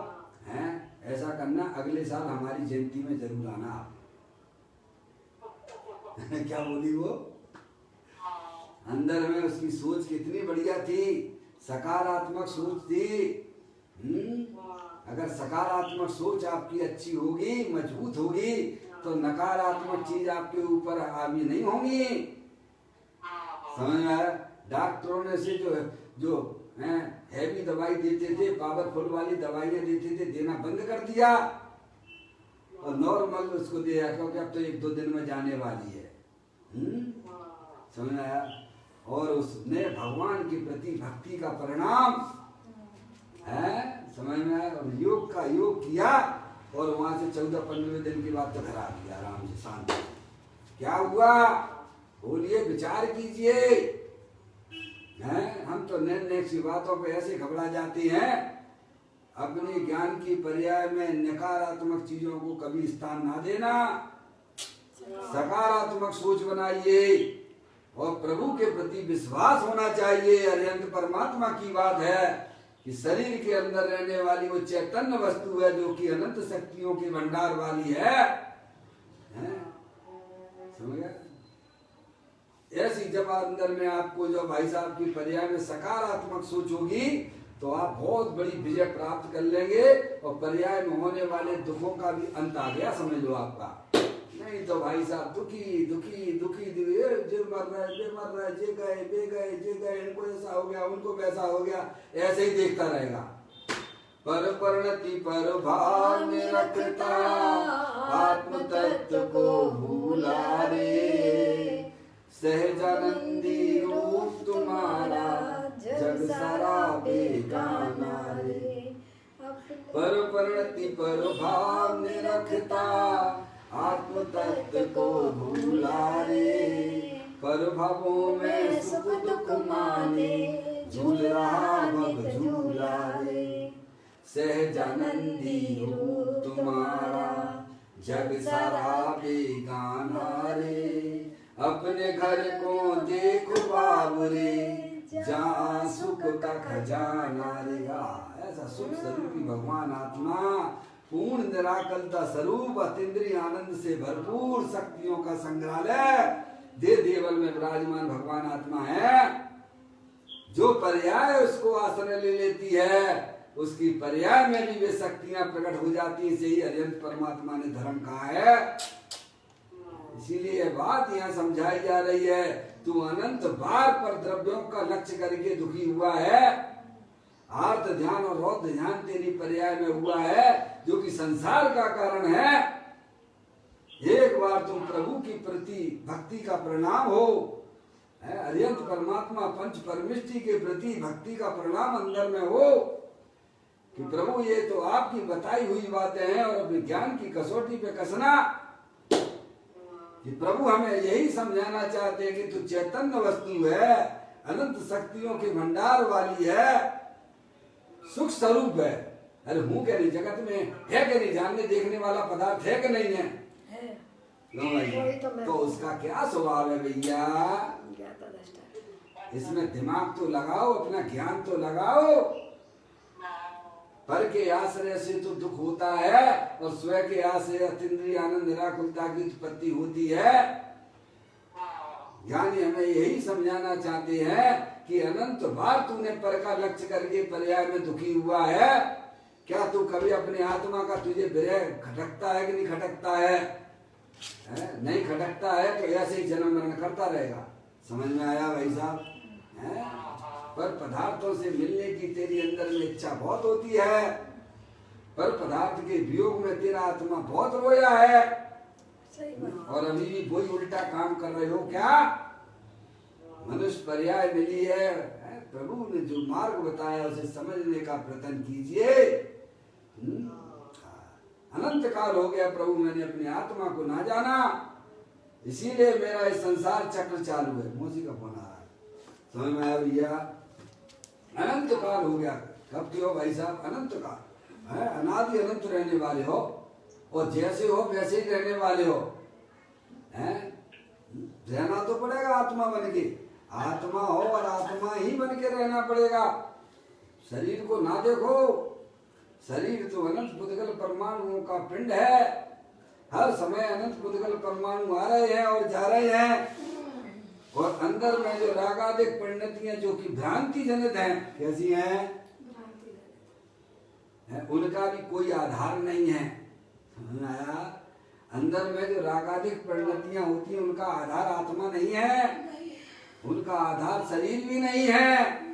हैं ऐसा करना, अगले साल हमारी जयंती में जरूर आना आप। क्या बोली वो? अंदर में उसकी सोच कितनी बढ़िया थी, सकारात्मक सोच थी। अगर सकारात्मक सोच आपकी अच्छी होगी, मजबूत होगी, तो नकारात्मक चीज आपके ऊपर हावी नहीं होंगी। समझ में आया? डॉक्टरों ने से जो हैवी दवाई देते थे, पावरफुल वाली दवाइयां देते थे, देना बंद कर दिया और नॉर्मल उसको दिया, क्योंकि अब तो 1-2 दिन में जाने वाली है। समझ में आया? और उसने भगवान के प्रति भक्ति का परिणाम है, समझ में आया? और योग का योग किया और वहां से 14-15 दिन के बाद तो घर आ गया आराम से, शांति। क्या हुआ बोलिए, विचार कीजिए। हैं हम तो नए सी बातों पे ऐसे घबरा जाते हैं। अपने ज्ञान की पर्याय में नकारात्मक चीजों को कभी स्थान ना देना, सकारात्मक सोच बनाइए और प्रभु के प्रति विश्वास होना चाहिए। अरिहंत परमात्मा की बात है कि शरीर के अंदर रहने वाली वो चैतन्य वस्तु है जो कि अनंत शक्तियों के भंडार वाली है? समझ गए? ऐसी जब अंदर में आपको जो भाई साहब की पर्याय में सकारात्मक सोच होगी तो आप बहुत बड़ी विजय प्राप्त कर लेंगे और पर्याय में होने वाले दुखों का भी अंत आ गया, समझ लो आपका। नहीं तो भाई साहब दुखी दुखी दुखी जे मर रहे जे मर रहे, जे गए बे गए, जे गए, इनको ऐसा हो गया उनको वैसा हो गया, ऐसे ही देखता रहेगा। पर परिणति पर भाव में रखता, आत्म तत्व को भूला रे, सहजानंदी रूप तुम्हारा जग सारा बेगाना रे। पर परिणति पर भाव में रखता, आत्म तत्व को भूला रे, पर भवों में सुख दुख माने, झूल रहा भव झूला रे। सहजानंदी रूप तुम्हारा जग सारा बेगाना रे, अपने घर को देखो बाबरे, जहाँ सुख का खजाना रे। ऐसा सुख स्वरूपी भगवान आत्मा, पूर्ण निराकलता स्वरूप, अतीन्द्रिय आनंद से भरपूर, शक्तियों का संग्रहालय, दे देवल में विराजमान भगवान आत्मा है। जो पर्याय उसको आश्रय ले लेती है उसकी पर्याय में भी वे शक्तियां प्रकट हो जाती है। इसे ही अरिहंत परमात्मा ने धर्म कहा है। इसीलिए ये बात यहाँ समझाई जा रही है। तू अनंत बार पर द्रव्यों का लक्ष्य करके दुखी हुआ है। आर्त ध्यान और रौद्र ध्यान तेरी पर्याय में हुआ है, जो कि संसार का कारण है। एक बार तुम प्रभु की प्रति भक्ति का परिणाम हो, अरिहंत परमात्मा पंच परमिष्टि के प्रति भक्ति का परिणाम अंदर में हो कि प्रभु ये तो आपकी बताई हुई बातें हैं, और अपने ज्ञान की कसौटी पे कसना कि प्रभु हमें यही समझाना चाहते हैं कि तू चैतन्य वस्तु है, अनंत शक्तियों के भंडार वाली है, सुख स्वरूप है। अरे हूँ क्या नहीं, जगत में है क्या नहीं, जानने देखने वाला पदार्थ है कि नहीं है? लो भाई, तो उसका क्या स्वभाव है भैया? इसमें दिमाग तो लगाओ, अपना ज्ञान तो लगाओ। पर के आश्रय से तो दुख होता है, और स्वयं के आश्रय अतीन्द्रिय आनंद निराकुलता की उत्पत्ति होती है। ज्ञानी हमें यही समझाना चाहते हैं कि अनंत बार तूने पर का लक्ष्य करके पर्याय में दुखी हुआ है। क्या तू कभी अपने आत्मा का तुझे विरह खटकता है कि नहीं खटकता है? नहीं खटकता है तो ऐसे ही जन्म मरण करता रहेगा। समझ में आया भाई साहब? पर पदार्थों से मिलने की तेरी अंदर में इच्छा बहुत होती है, पर पदार्थ के वियोग में तेरा आत्मा बहुत रोया है। और अभी भी वही उल्टा काम कर रहे हो क्या? मनुष्य पर्याय मिली है, प्रभु ने जो मार्ग बताया उसे समझने का प्रयत्न कीजिए। अनंत काल हो गया प्रभु मैंने अपनी आत्मा को ना जाना, इसीलिए मेरा इस संसार चक्र चालू है। मौसी का फोन आ रहा है, समझ में आया भैया? अनंत काल हो गया। कब के हो भाई साहब? अनंत काल है, अनादि अनंत रहने वाले हो, और जैसे हो वैसे ही रहने वाले हो। हैं? रहना तो पड़ेगा आत्मा बन के, आत्मा हो और आत्मा ही बन के रहना पड़ेगा। शरीर को ना देखो, शरीर तो अनंत पुद्गल परमाणुओं का पिंड है। हर समय अनंत पुद्गल परमाणु आ रहे हैं और जा रहे हैं, और अंदर में जो रागादिक परिणतियां जो कि भ्रांति जनित हैं, कैसी हैं? उनका भी कोई आधार नहीं है। समझ आया? अंदर में जो रागादिक परिणतियां होती हैं उनका आधार आत्मा नहीं है, उनका आधार शरीर भी नहीं है,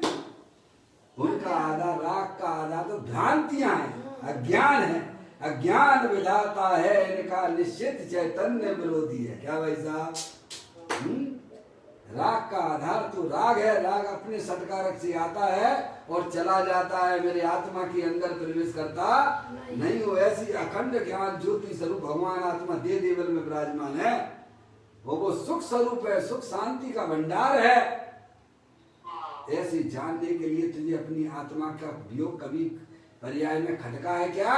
उनका आधार राग का आधार तो भ्रांतियां हैं, अज्ञान है। अज्ञान विधाता है इनका, निश्चित चैतन्य विरोधी है। क्या भाई साहब? राग का आधार तो राग है, राग अपने सटकारक से आता है और चला जाता है, मेरे आत्मा के अंदर प्रवेश करता नहीं हो। ऐसी अखंड ज्ञान ज्योति स्वरूप भगवान आत्मा दे देवल में विराजमान है, वो सुख स्वरूप है, सुख शांति का भंडार है। ऐसे जानने के लिए तुझे अपनी आत्मा का वियोग कभी पर्याय में खटका है क्या?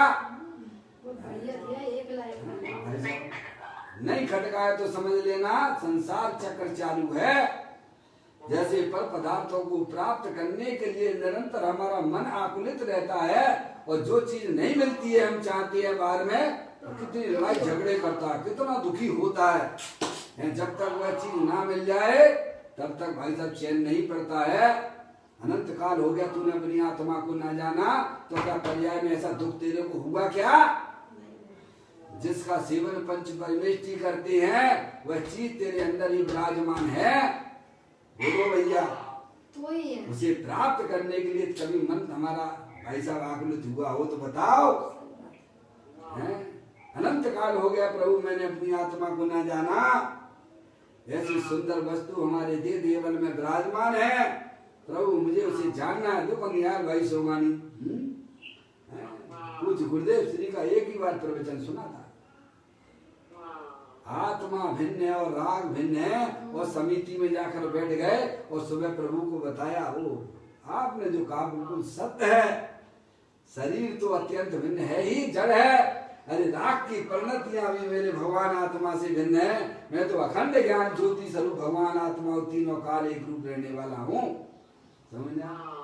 नहीं खटका है तो समझ लेना संसार चक्र चालू है। जैसे पर पदार्थों को प्राप्त करने के लिए निरंतर हमारा मन आकुलित रहता है, और जो चीज नहीं मिलती है हम चाहते हैं बाहर में, तो कितनी लड़ाई झगड़े करता है, कितना दुखी होता है। जब तक वह चीज ना मिल जाए तब तक भाई साहब चैन नहीं पड़ता है। अनंत काल हो गया तूने अपनी आत्मा को ना जाना, तो क्या पर्याय में ऐसा दुख तेरे को हुआ क्या? जिसका सेवन पंच परमेष्टि करते हैं वह चीज तेरे अंदर ही विराजमान है। बोलो भैया, तो ही है। उसे प्राप्त करने के लिए कभी मन हमारा भाई साहब आकुलित हुआ हो तो बताओ। अनंत काल हो गया प्रभु मैंने अपनी आत्मा को ना जाना। ऐसी सुंदर वस्तु हमारे दे देवल में विराजमान है, प्रभु मुझे उसे जानना है। देखो निहाल भाई सोमानी कुछ गुरुदेव श्री का एक ही बार प्रवचन सुना था। आत्मा भिन्न है और राग भिन्न है, और समिति में जाकर बैठ गए और सुबह प्रभु को बताया, वो आपने जो कहा बिल्कुल सत्य है। शरीर तो अत्यंत भिन्न है ही, जड़ है। अरे राग की परिणतियां भी मेरे भगवान आत्मा से भिन्न है। मैं तो अखंड ज्ञान ज्योति स्वरूप भगवान आत्मा और तीनों काल एक रूप रहने वाला हूँ। समझना?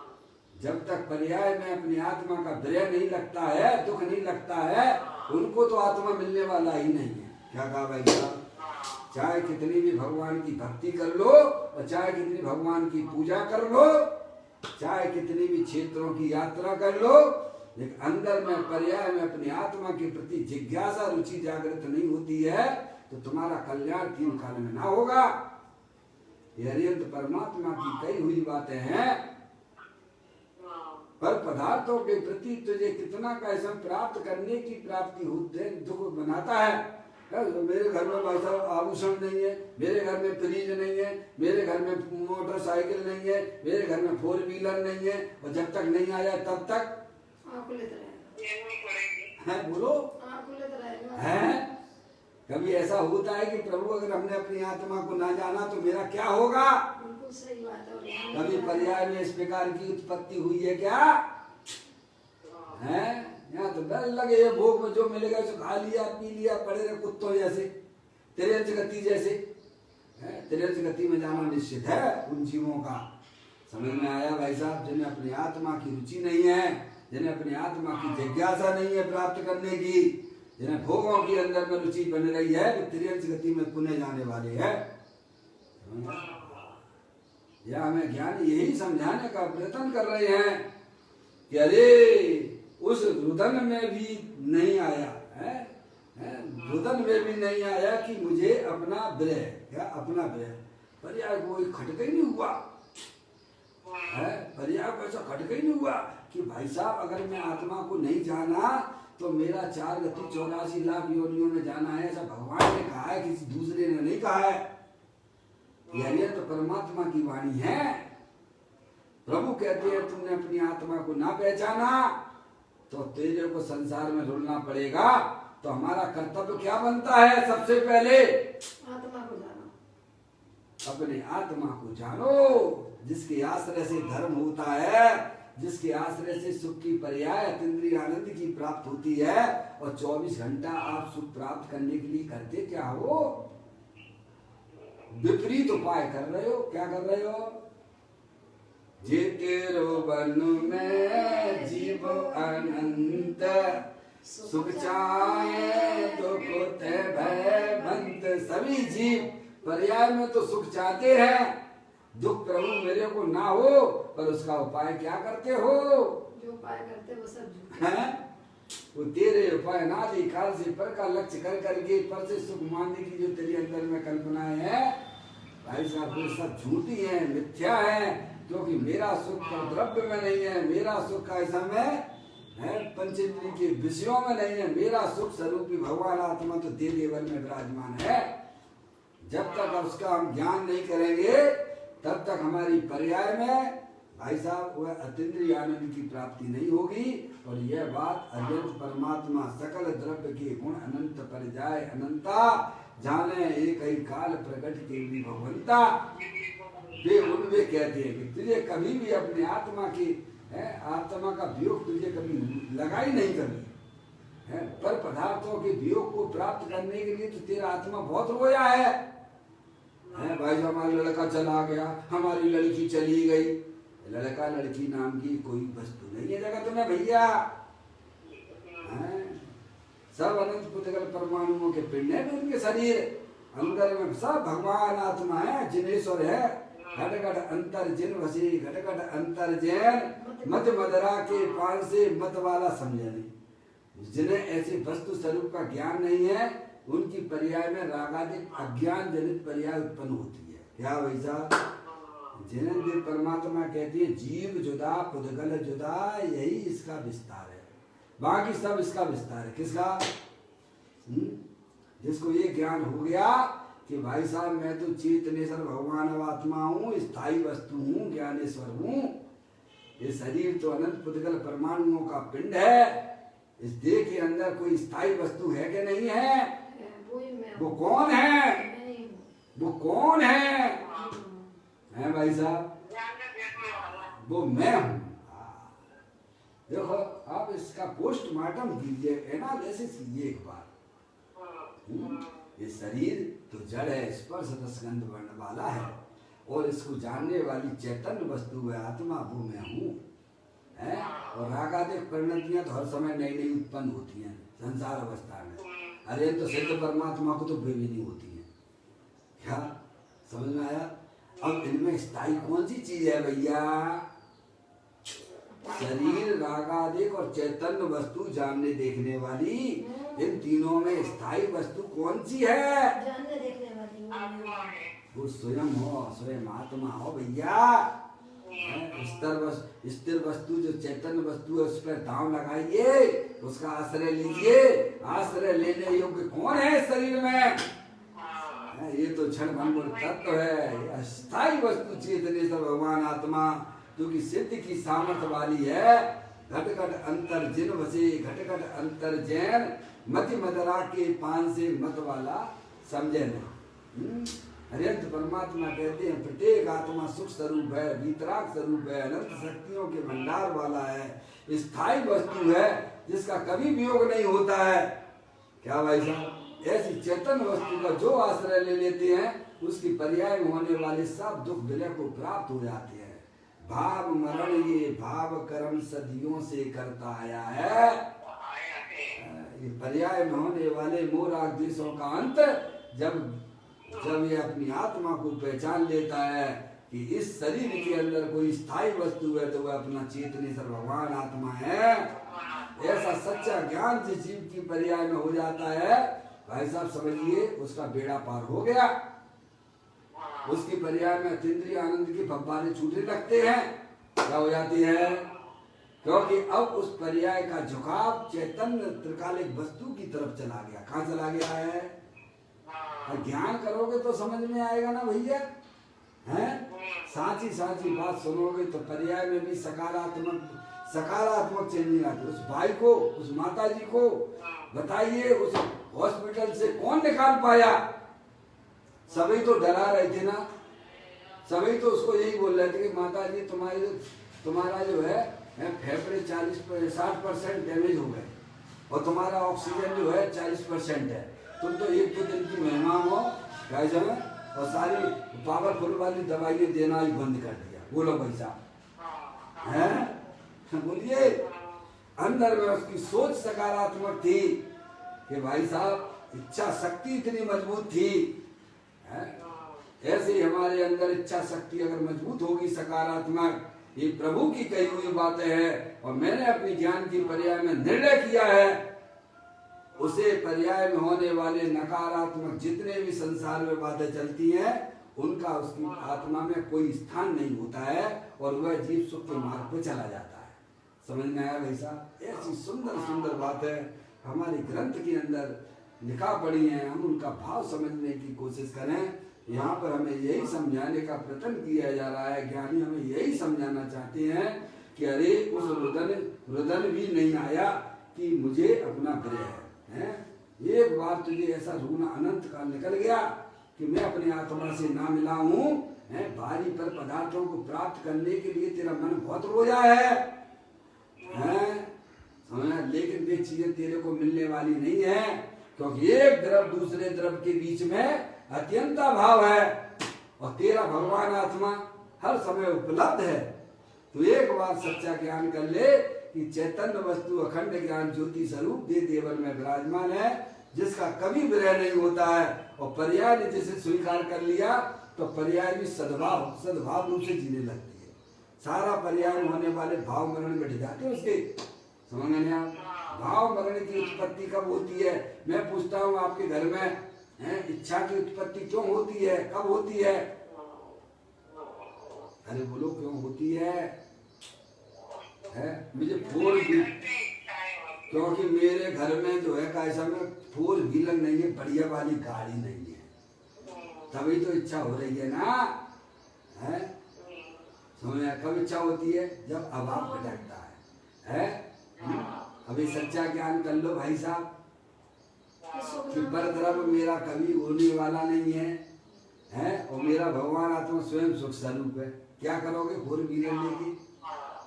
जब तक पर्याय में अपनी आत्मा का विरह नहीं लगता है, दुख नहीं लगता है, उनको तो आत्मा मिलने वाला ही नहीं है। क्या कहा भाई साहब? चाहे कितनी भी भगवान की भक्ति कर लो, और चाहे कितनी भगवान की पूजा कर लो, चाहे कितनी भी क्षेत्रों की यात्रा कर लो, लेकिन अंदर में पर्याय में अपनी आत्मा के प्रति जिज्ञासा रुचि जागृत नहीं होती है, तो तुम्हारा कल्याण 3 काल में ना होगा। ये अरिहंत परमात्मा की कही हुई बातें हैं। पर पदार्थों के प्रति तुझे कितना कैसा प्राप्त करने की प्राप्ति होते दुख बनाता है। मेरे घर में भाई साहब आभूषण नहीं है, मेरे घर में फ्रिज नहीं है, मेरे घर में मोटरसाइकिल नहीं है, मेरे घर में 4 व्हीलर नहीं है, और जब तक नहीं आया तब तक है बोलो है। कभी ऐसा होता है कि प्रभु अगर हमने अपनी आत्मा को ना जाना तो मेरा क्या होगा? बिल्कुल सही बात है। कभी पर्याय में इस प्रकार की उत्पत्ति हुई है क्या? है यहाँ तो डर लगे ये भोग में जो मिलेगा सो खा लिया पी लिया पड़े रहे कुत्तों जैसे, तिरंज गति जैसे। तिरंज गति में जाना निश्चित है उन जीवों का। समझ में आया भाई साहब? जिन्हें अपनी आत्मा की रुचि नहीं है, जिन्हें अपनी आत्मा की जिज्ञासा नहीं है प्राप्त करने की, जिन्हें भोगों के अंदर में रुचि बन रही है, वो तिरंज गति में पुण्य जाने वाले हैं। या हमें ज्ञान यही समझाने का प्रयत्न कर रहे हैं कि अरे उस रुदन में भी नहीं आया है, रुदन में भी नहीं आया कि मुझे अपना विरह, क्या अपना विरह पर्याय कोई खटका ही नहीं हुआ है। पर्याय को ऐसा खटका ही नहीं हुआ कि भाई साहब अगर मैं आत्मा को नहीं जाना तो मेरा 4 गति 84 लाख योनियों में जाना है, ऐसा भगवान ने कहा है, किसी दूसरे ने नहीं कहा है। यह तो परमात्मा की वाणी है। प्रभु कहते हैं तुमने अपनी आत्मा को ना पहचाना तो तेरे को संसार में रुलना पड़ेगा। तो हमारा कर्तव्य क्या बनता है? सबसे पहले आत्मा को जानो, अपने आत्मा को जानो, जिसके आश्रय से धर्म होता है, जिसके आश्रय से सुख की पर्याय अतीन्द्रिय आनंद की प्राप्त होती है। और 24 घंटा आप सुख प्राप्त करने के लिए करते क्या हो? विपरीत उपाय कर रहे हो। क्या कर रहे हो? जे तेरो वन में जीव अनंत, सुख चाहे तो कोते भय बंत। सभी जीव पर्याय में तो सुख चाहते हैं, दुख प्रभु मेरे को ना हो, पर उसका उपाय क्या करते हो? जो उपाय करते वो सब है। वो तेरे उपाय नादि काल से पर का लक्ष्य कर करके पर से सुख मानने की जो तेरे अंदर में कल्पनाएं हैं भाई साहब, ये सब झूठी है, मिथ्या है। क्योंकि मेरा सुख द्रव्य में नहीं है, मेरा सुख ऐसा में है पंचेंद्रिय के विषयों में नहीं है। मेरा सुख स्वरूपी भगवान आत्मा तो देह देवर में विराजमान है। जब तक उसका हम ज्ञान नहीं करेंगे तब तक हमारी पर्याय में भाई साहब वह अतीन्द्रिय आनंद की प्राप्ति नहीं होगी। और यह बात अनंत परमात्मा सकल द्रव्य के गुण अनंत परिजाय अनंता, जाने एक ही काल प्रकट के लिए भगवंता। वे उनमें कहते हैं कि तुझे कभी भी अपने आत्मा की आत्मा का वियोग तुझे कभी लगा ही नहीं कभी है। पर पदार्थों के वियोग को प्राप्त करने के लिए तो तेरा आत्मा बहुत रोया है। भाई साहब हमारा लड़का चला गया, हमारी लड़की चली गई। लड़का लड़की नाम की कोई वस्तु नहीं है जगत में भैया। सब अनंत पुतगल परमाणुओं के पिंड है, उनके शरीर अंदर में सब भगवान आत्मा है, जिनेश्वर है। घट घट अंतर जिन वसी, घट घट अंतर जैन मत मदरा के पान से मत वाला समझे नहीं। जिन्हें ऐसे वस्तु स्वरूप का ज्ञान नहीं है उनकी पर्याय में रागादिक अज्ञान जनित पर्याय उत्पन्न होती है। क्या वैसा जिन्हें परमात्मा कहती है जीव जुदा पुद्गल जुदा, यही इसका विस्तार है। बाकी सब इसका विस्तार है। किसका? जिसको ये ज्ञान हो गया कि भाई साहब मैं तो चेतनेश्वर भगवान आत्मा हूँ, स्थायी वस्तु हूँ, ज्ञानेश्वर हूँ। ये शरीर तो अनंत पुद्गल परमाणुओं का पिंड है। इस देह के अंदर कोई स्थायी वस्तु है कि नहीं है? वो कौन है? वो कौन है भाई साहब? वो मैं हूँ। देखो आप इसका पोस्टमार्टम कीजिए, एनालिसिस कीजिए एक बार। ये शरीर तो जड़ है, स्पर्श रसगंध वर्ण वाला है, और इसको जानने वाली चैतन्य वस्तु है आत्मा, वो मैं हूँ। और रागादिक परिणतियां तो हर समय नई नई उत्पन्न होती हैं संसार अवस्था में। अरे तो सिद्ध परमात्मा को तो वे भी नहीं होती है। क्या समझ में आया? अब इनमें स्थायी कौन सी चीज है भैया? शरीर, रागादिक और चैतन्य वस्तु जानने देखने वाली, इन तीनों में स्थायी वस्तु कौन सी है? जानने देखने वाली वो स्वयं हो, स्वयं आत्मा हो भैया। स्थिर वस्तु जो चैतन्य वस्तु है उस पर दांव लगाइए, उसका आश्रय लीजिए। आश्रय लेने योग्य कौन है शरीर में? ये तो क्षण भंगुर तत्व है, अस्थायी वस्तु चेतने से भगवान आत्मा, जो कि सिद्ध की सामर्थ्य वाली है। घट घट अंतर जिन वसे, घट घट अंतर जैन, मति मदरा के पान से मत वाला समझे नहीं। हरियंत परमात्मा कहते हैं प्रत्येक आत्मा सुख स्वरूप है, वीतराग स्वरूप है, अनंत शक्तियों के भंडार वाला है, स्थायी वस्तु है जिसका कभी वियोग नहीं होता है। क्या भाई साहब? ऐसी चेतन वस्तु का जो आश्रय ले लेते हैं उसकी पर्याय में होने वाले सब दुख विलय को प्राप्त हो जाते हैं। भाव मरण ये भाव कर्म सदियों से करता आया है। ये पर्याय में होने वाले मोराग देशों का अंत जब ये अपनी आत्मा को पहचान लेता है कि इस शरीर के अंदर कोई स्थायी वस्तु है तो वह अपना चेतनेश्वर भगवान आत्मा है। ऐसा सच्चा ज्ञान जिस जीव की पर्याय में हो जाता है भाई साहब, समझिए उसका बेड़ा पार हो गया। उसकी पर्याय में अतीन्द्रिय आनंद की फव्वारे छूटने लगते हैं। क्या हो जाती है? क्योंकि अब उस पर्याय का झुकाव चैतन्य त्रिकालिक वस्तु की तरफ चला गया। कहाँ चला गया है? ज्ञान करोगे तो समझ में आएगा ना भैया, हैं? साची साची बात सुनोगे तो पर्याय में भी सकारात्मक चेंजिंग आती है। उस भाई को, उस माता जी को बताइए, उस हॉस्पिटल से कौन निकाल पाया? सभी तो डरा रहे थे ना, सभी तो उसको यही बोल रहे थे कि माता जी तुम्हारा जो है फेफड़े 60% डैमेज हो गए और तुम्हारा ऑक्सीजन जो है 40% है। तुम तो 1-2 दिन की मेहमान हो भाई साहब, और सारी पावरफुल वाली दवाइयाँ देना ही बंद कर दिया। बोलो भाई साहब, हैं? बोलिए। अंदर में उसकी सोच सकारात्मक थी कि भाई साहब इच्छा शक्ति इतनी मजबूत थी। ऐसे ही हमारे अंदर इच्छा शक्ति अगर मजबूत होगी सकारात्मक, ये प्रभु की कही हुई बातें हैं और मैंने अपनी ज्ञान की पर्याय में निर्णय किया है, उसे पर्याय में होने वाले नकारात्मक जितने भी संसार में बातें चलती हैं उनका उसकी आत्मा में कोई स्थान नहीं होता है और वह जीव सुख के मार्ग पर चला जाता है। समझ में आया भाई साहब? ऐसी सुंदर सुंदर बातें हमारे ग्रंथ के अंदर लिखा पड़ी हैं, हम उनका भाव समझने की कोशिश करें। यहाँ पर हमें यही समझाने का प्रयत्न किया जा रहा है, ज्ञानी हमें यही समझाना चाहते हैं कि अरे उस रुदन भी नहीं आया कि मुझे अपना विरह है। एक बार तुझे ऐसा रोना अनंत काल निकल गया कि मैं अपनी आत्मा से ना मिला हूँ, भारी पर पदार्थों को प्राप्त करने के लिए तेरा मन बहुत रोया है। लेकिन वे चीजें तेरे को मिलने वाली नहीं है, क्योंकि एक द्रव दूसरे द्रव के बीच में अत्यंत भाव है और तेरा भगवान आत्मा हर समय उपलब्ध है। तो एक बार सच्चा ज्ञान कर ले कि चैतन्य वस्तु अखंड ज्ञान ज्योति स्वरूप दे देवर में विराजमान है, जिसका कभी विरह नहीं होता है। और पर्याय ने जिसे स्वीकार कर लिया तो पर्याय भी सद्भाव रूप से जीने लगती है। सारा पर्याय होने वाले भाव मरण मिट जाते हैं उसके। समझ में आप? भाव मरण की उत्पत्ति कब होती है? मैं पूछता हूँ आपके घर में इच्छा की उत्पत्ति क्यों होती है, कब होती है? अरे बोलो क्यों होती है? मुझे 4 व्हीलर, क्योंकि मेरे घर में जो है कैसा में 4 व्हीलर नहीं है, बढ़िया वाली गाड़ी नहीं है, तभी तो इच्छा हो रही है ना। है समझ? कब इच्छा होती है? जब अभाव भटकता है। अभी सच्चा ज्ञान कर लो भाई साहब कि परद्रव्य मेरा कभी होने वाला नहीं है, और मेरा भगवान आत्मा स्वयं सुख स्वरूप है। क्या करोगे 4 व्हीलर लेके?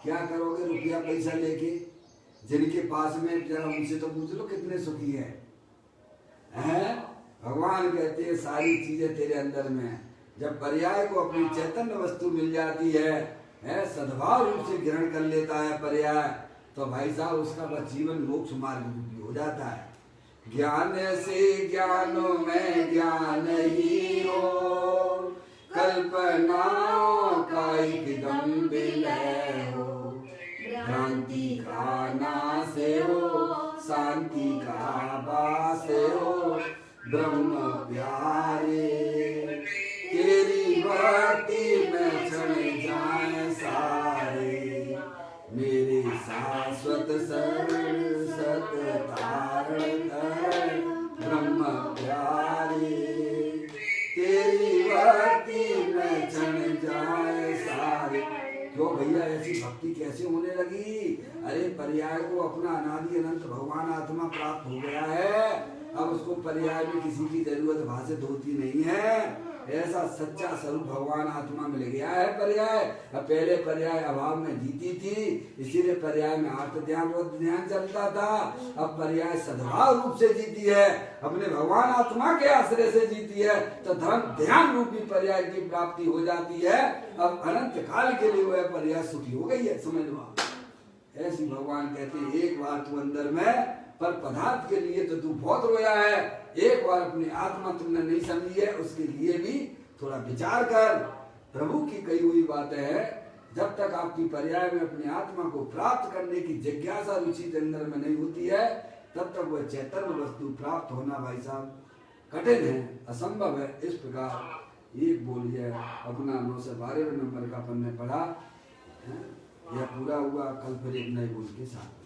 क्या करोगे रुपया पैसा लेके? जिनके पास में जरा उनसे तो पूछ लो कितने सुखी हैं। भगवान कहते हैं सारी चीजें तेरे अंदर में है। जब पर्याय को अपनी चैतन्य वस्तु मिल जाती है, सद्भाव रूप से ग्रहण कर लेता है पर्याय, तो भाई साहब उसका बस जीवन मोक्ष मार्ग भी हो जाता है। ज्ञान से ज्ञानों में ज्ञान ही हो, कल्पनाओं का एकदम विलय हो। ब्रह्म प्यारे तेरी भक्ति में क्षण जाए सारे मेरे शाश्वत शरण सत तारण ब्रह्म प्यारे तेरी भक्ति में क्षण जाए सारे। क्यों भैया ऐसी भक्ति कैसे होने लगी? अरे पर्याय को अपना अनादि अनंत भगवान आत्मा प्राप्त हो गया है, अब उसको पर्याय में किसी की जरूरत भाषित होती नहीं है। ऐसा सच्चा स्वरूप भगवान आत्मा मिल गया है पर्याय। अब पहले पर्याय अभाव में जीती थी, इसीलिए पर्याय में आर्त ध्यान चलता था। अब पर्याय सद्भाव रूप से जीती है, अपने भगवान आत्मा के आश्रय से जीती है, तो धर्म ध्यान रूपी पर्याय की प्राप्ति हो जाती है। अब अनंत काल के लिए वह पर्याय सुखी हो गई है, समझ लो। ऐसी भगवान कहते हैं एक बार तू अंदर में, पर पदार्थ के लिए तो तू बहुत रोया है, एक बार अपनी आत्मा तुमने नहीं समझी है, उसके लिए भी थोड़ा विचार कर। प्रभु की कही हुई बातें हैं, जब तक आपकी पर्याय में अपनी आत्मा को प्राप्त करने की जिज्ञासा रुचि के अंदर में नहीं होती है, तब तक वह चैतन्य वस्तु प्राप्त होना भाई साहब कठिन है, असंभव है। इस प्रकार एक बोलिए अपना 9 से 12 नंबर का अपन ने पढ़ा है, यह पूरा हुआ। कल फिर एक नए बोल के साथ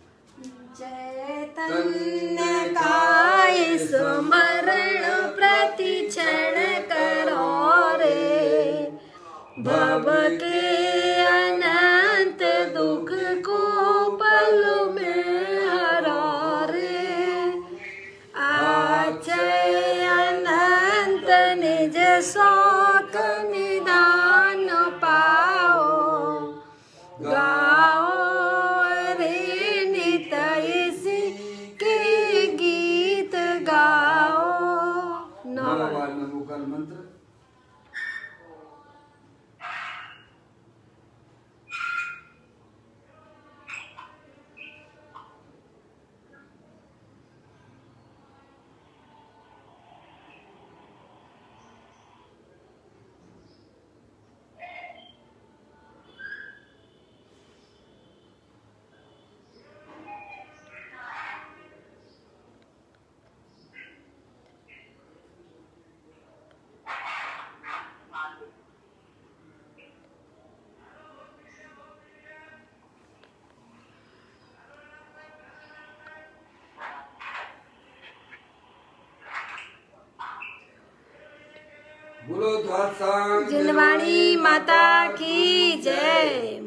चैतन्य का स्मरण प्रति क्षण करो रे, भव के अनंत दुख को पल में हरो रे, आचय अनंत निज शोक निदान पाओ, गाओ रे नित इसके गीत गाओ। नमो कर मंत्र। बोलो ध्वज जिनवाणी माता की जय।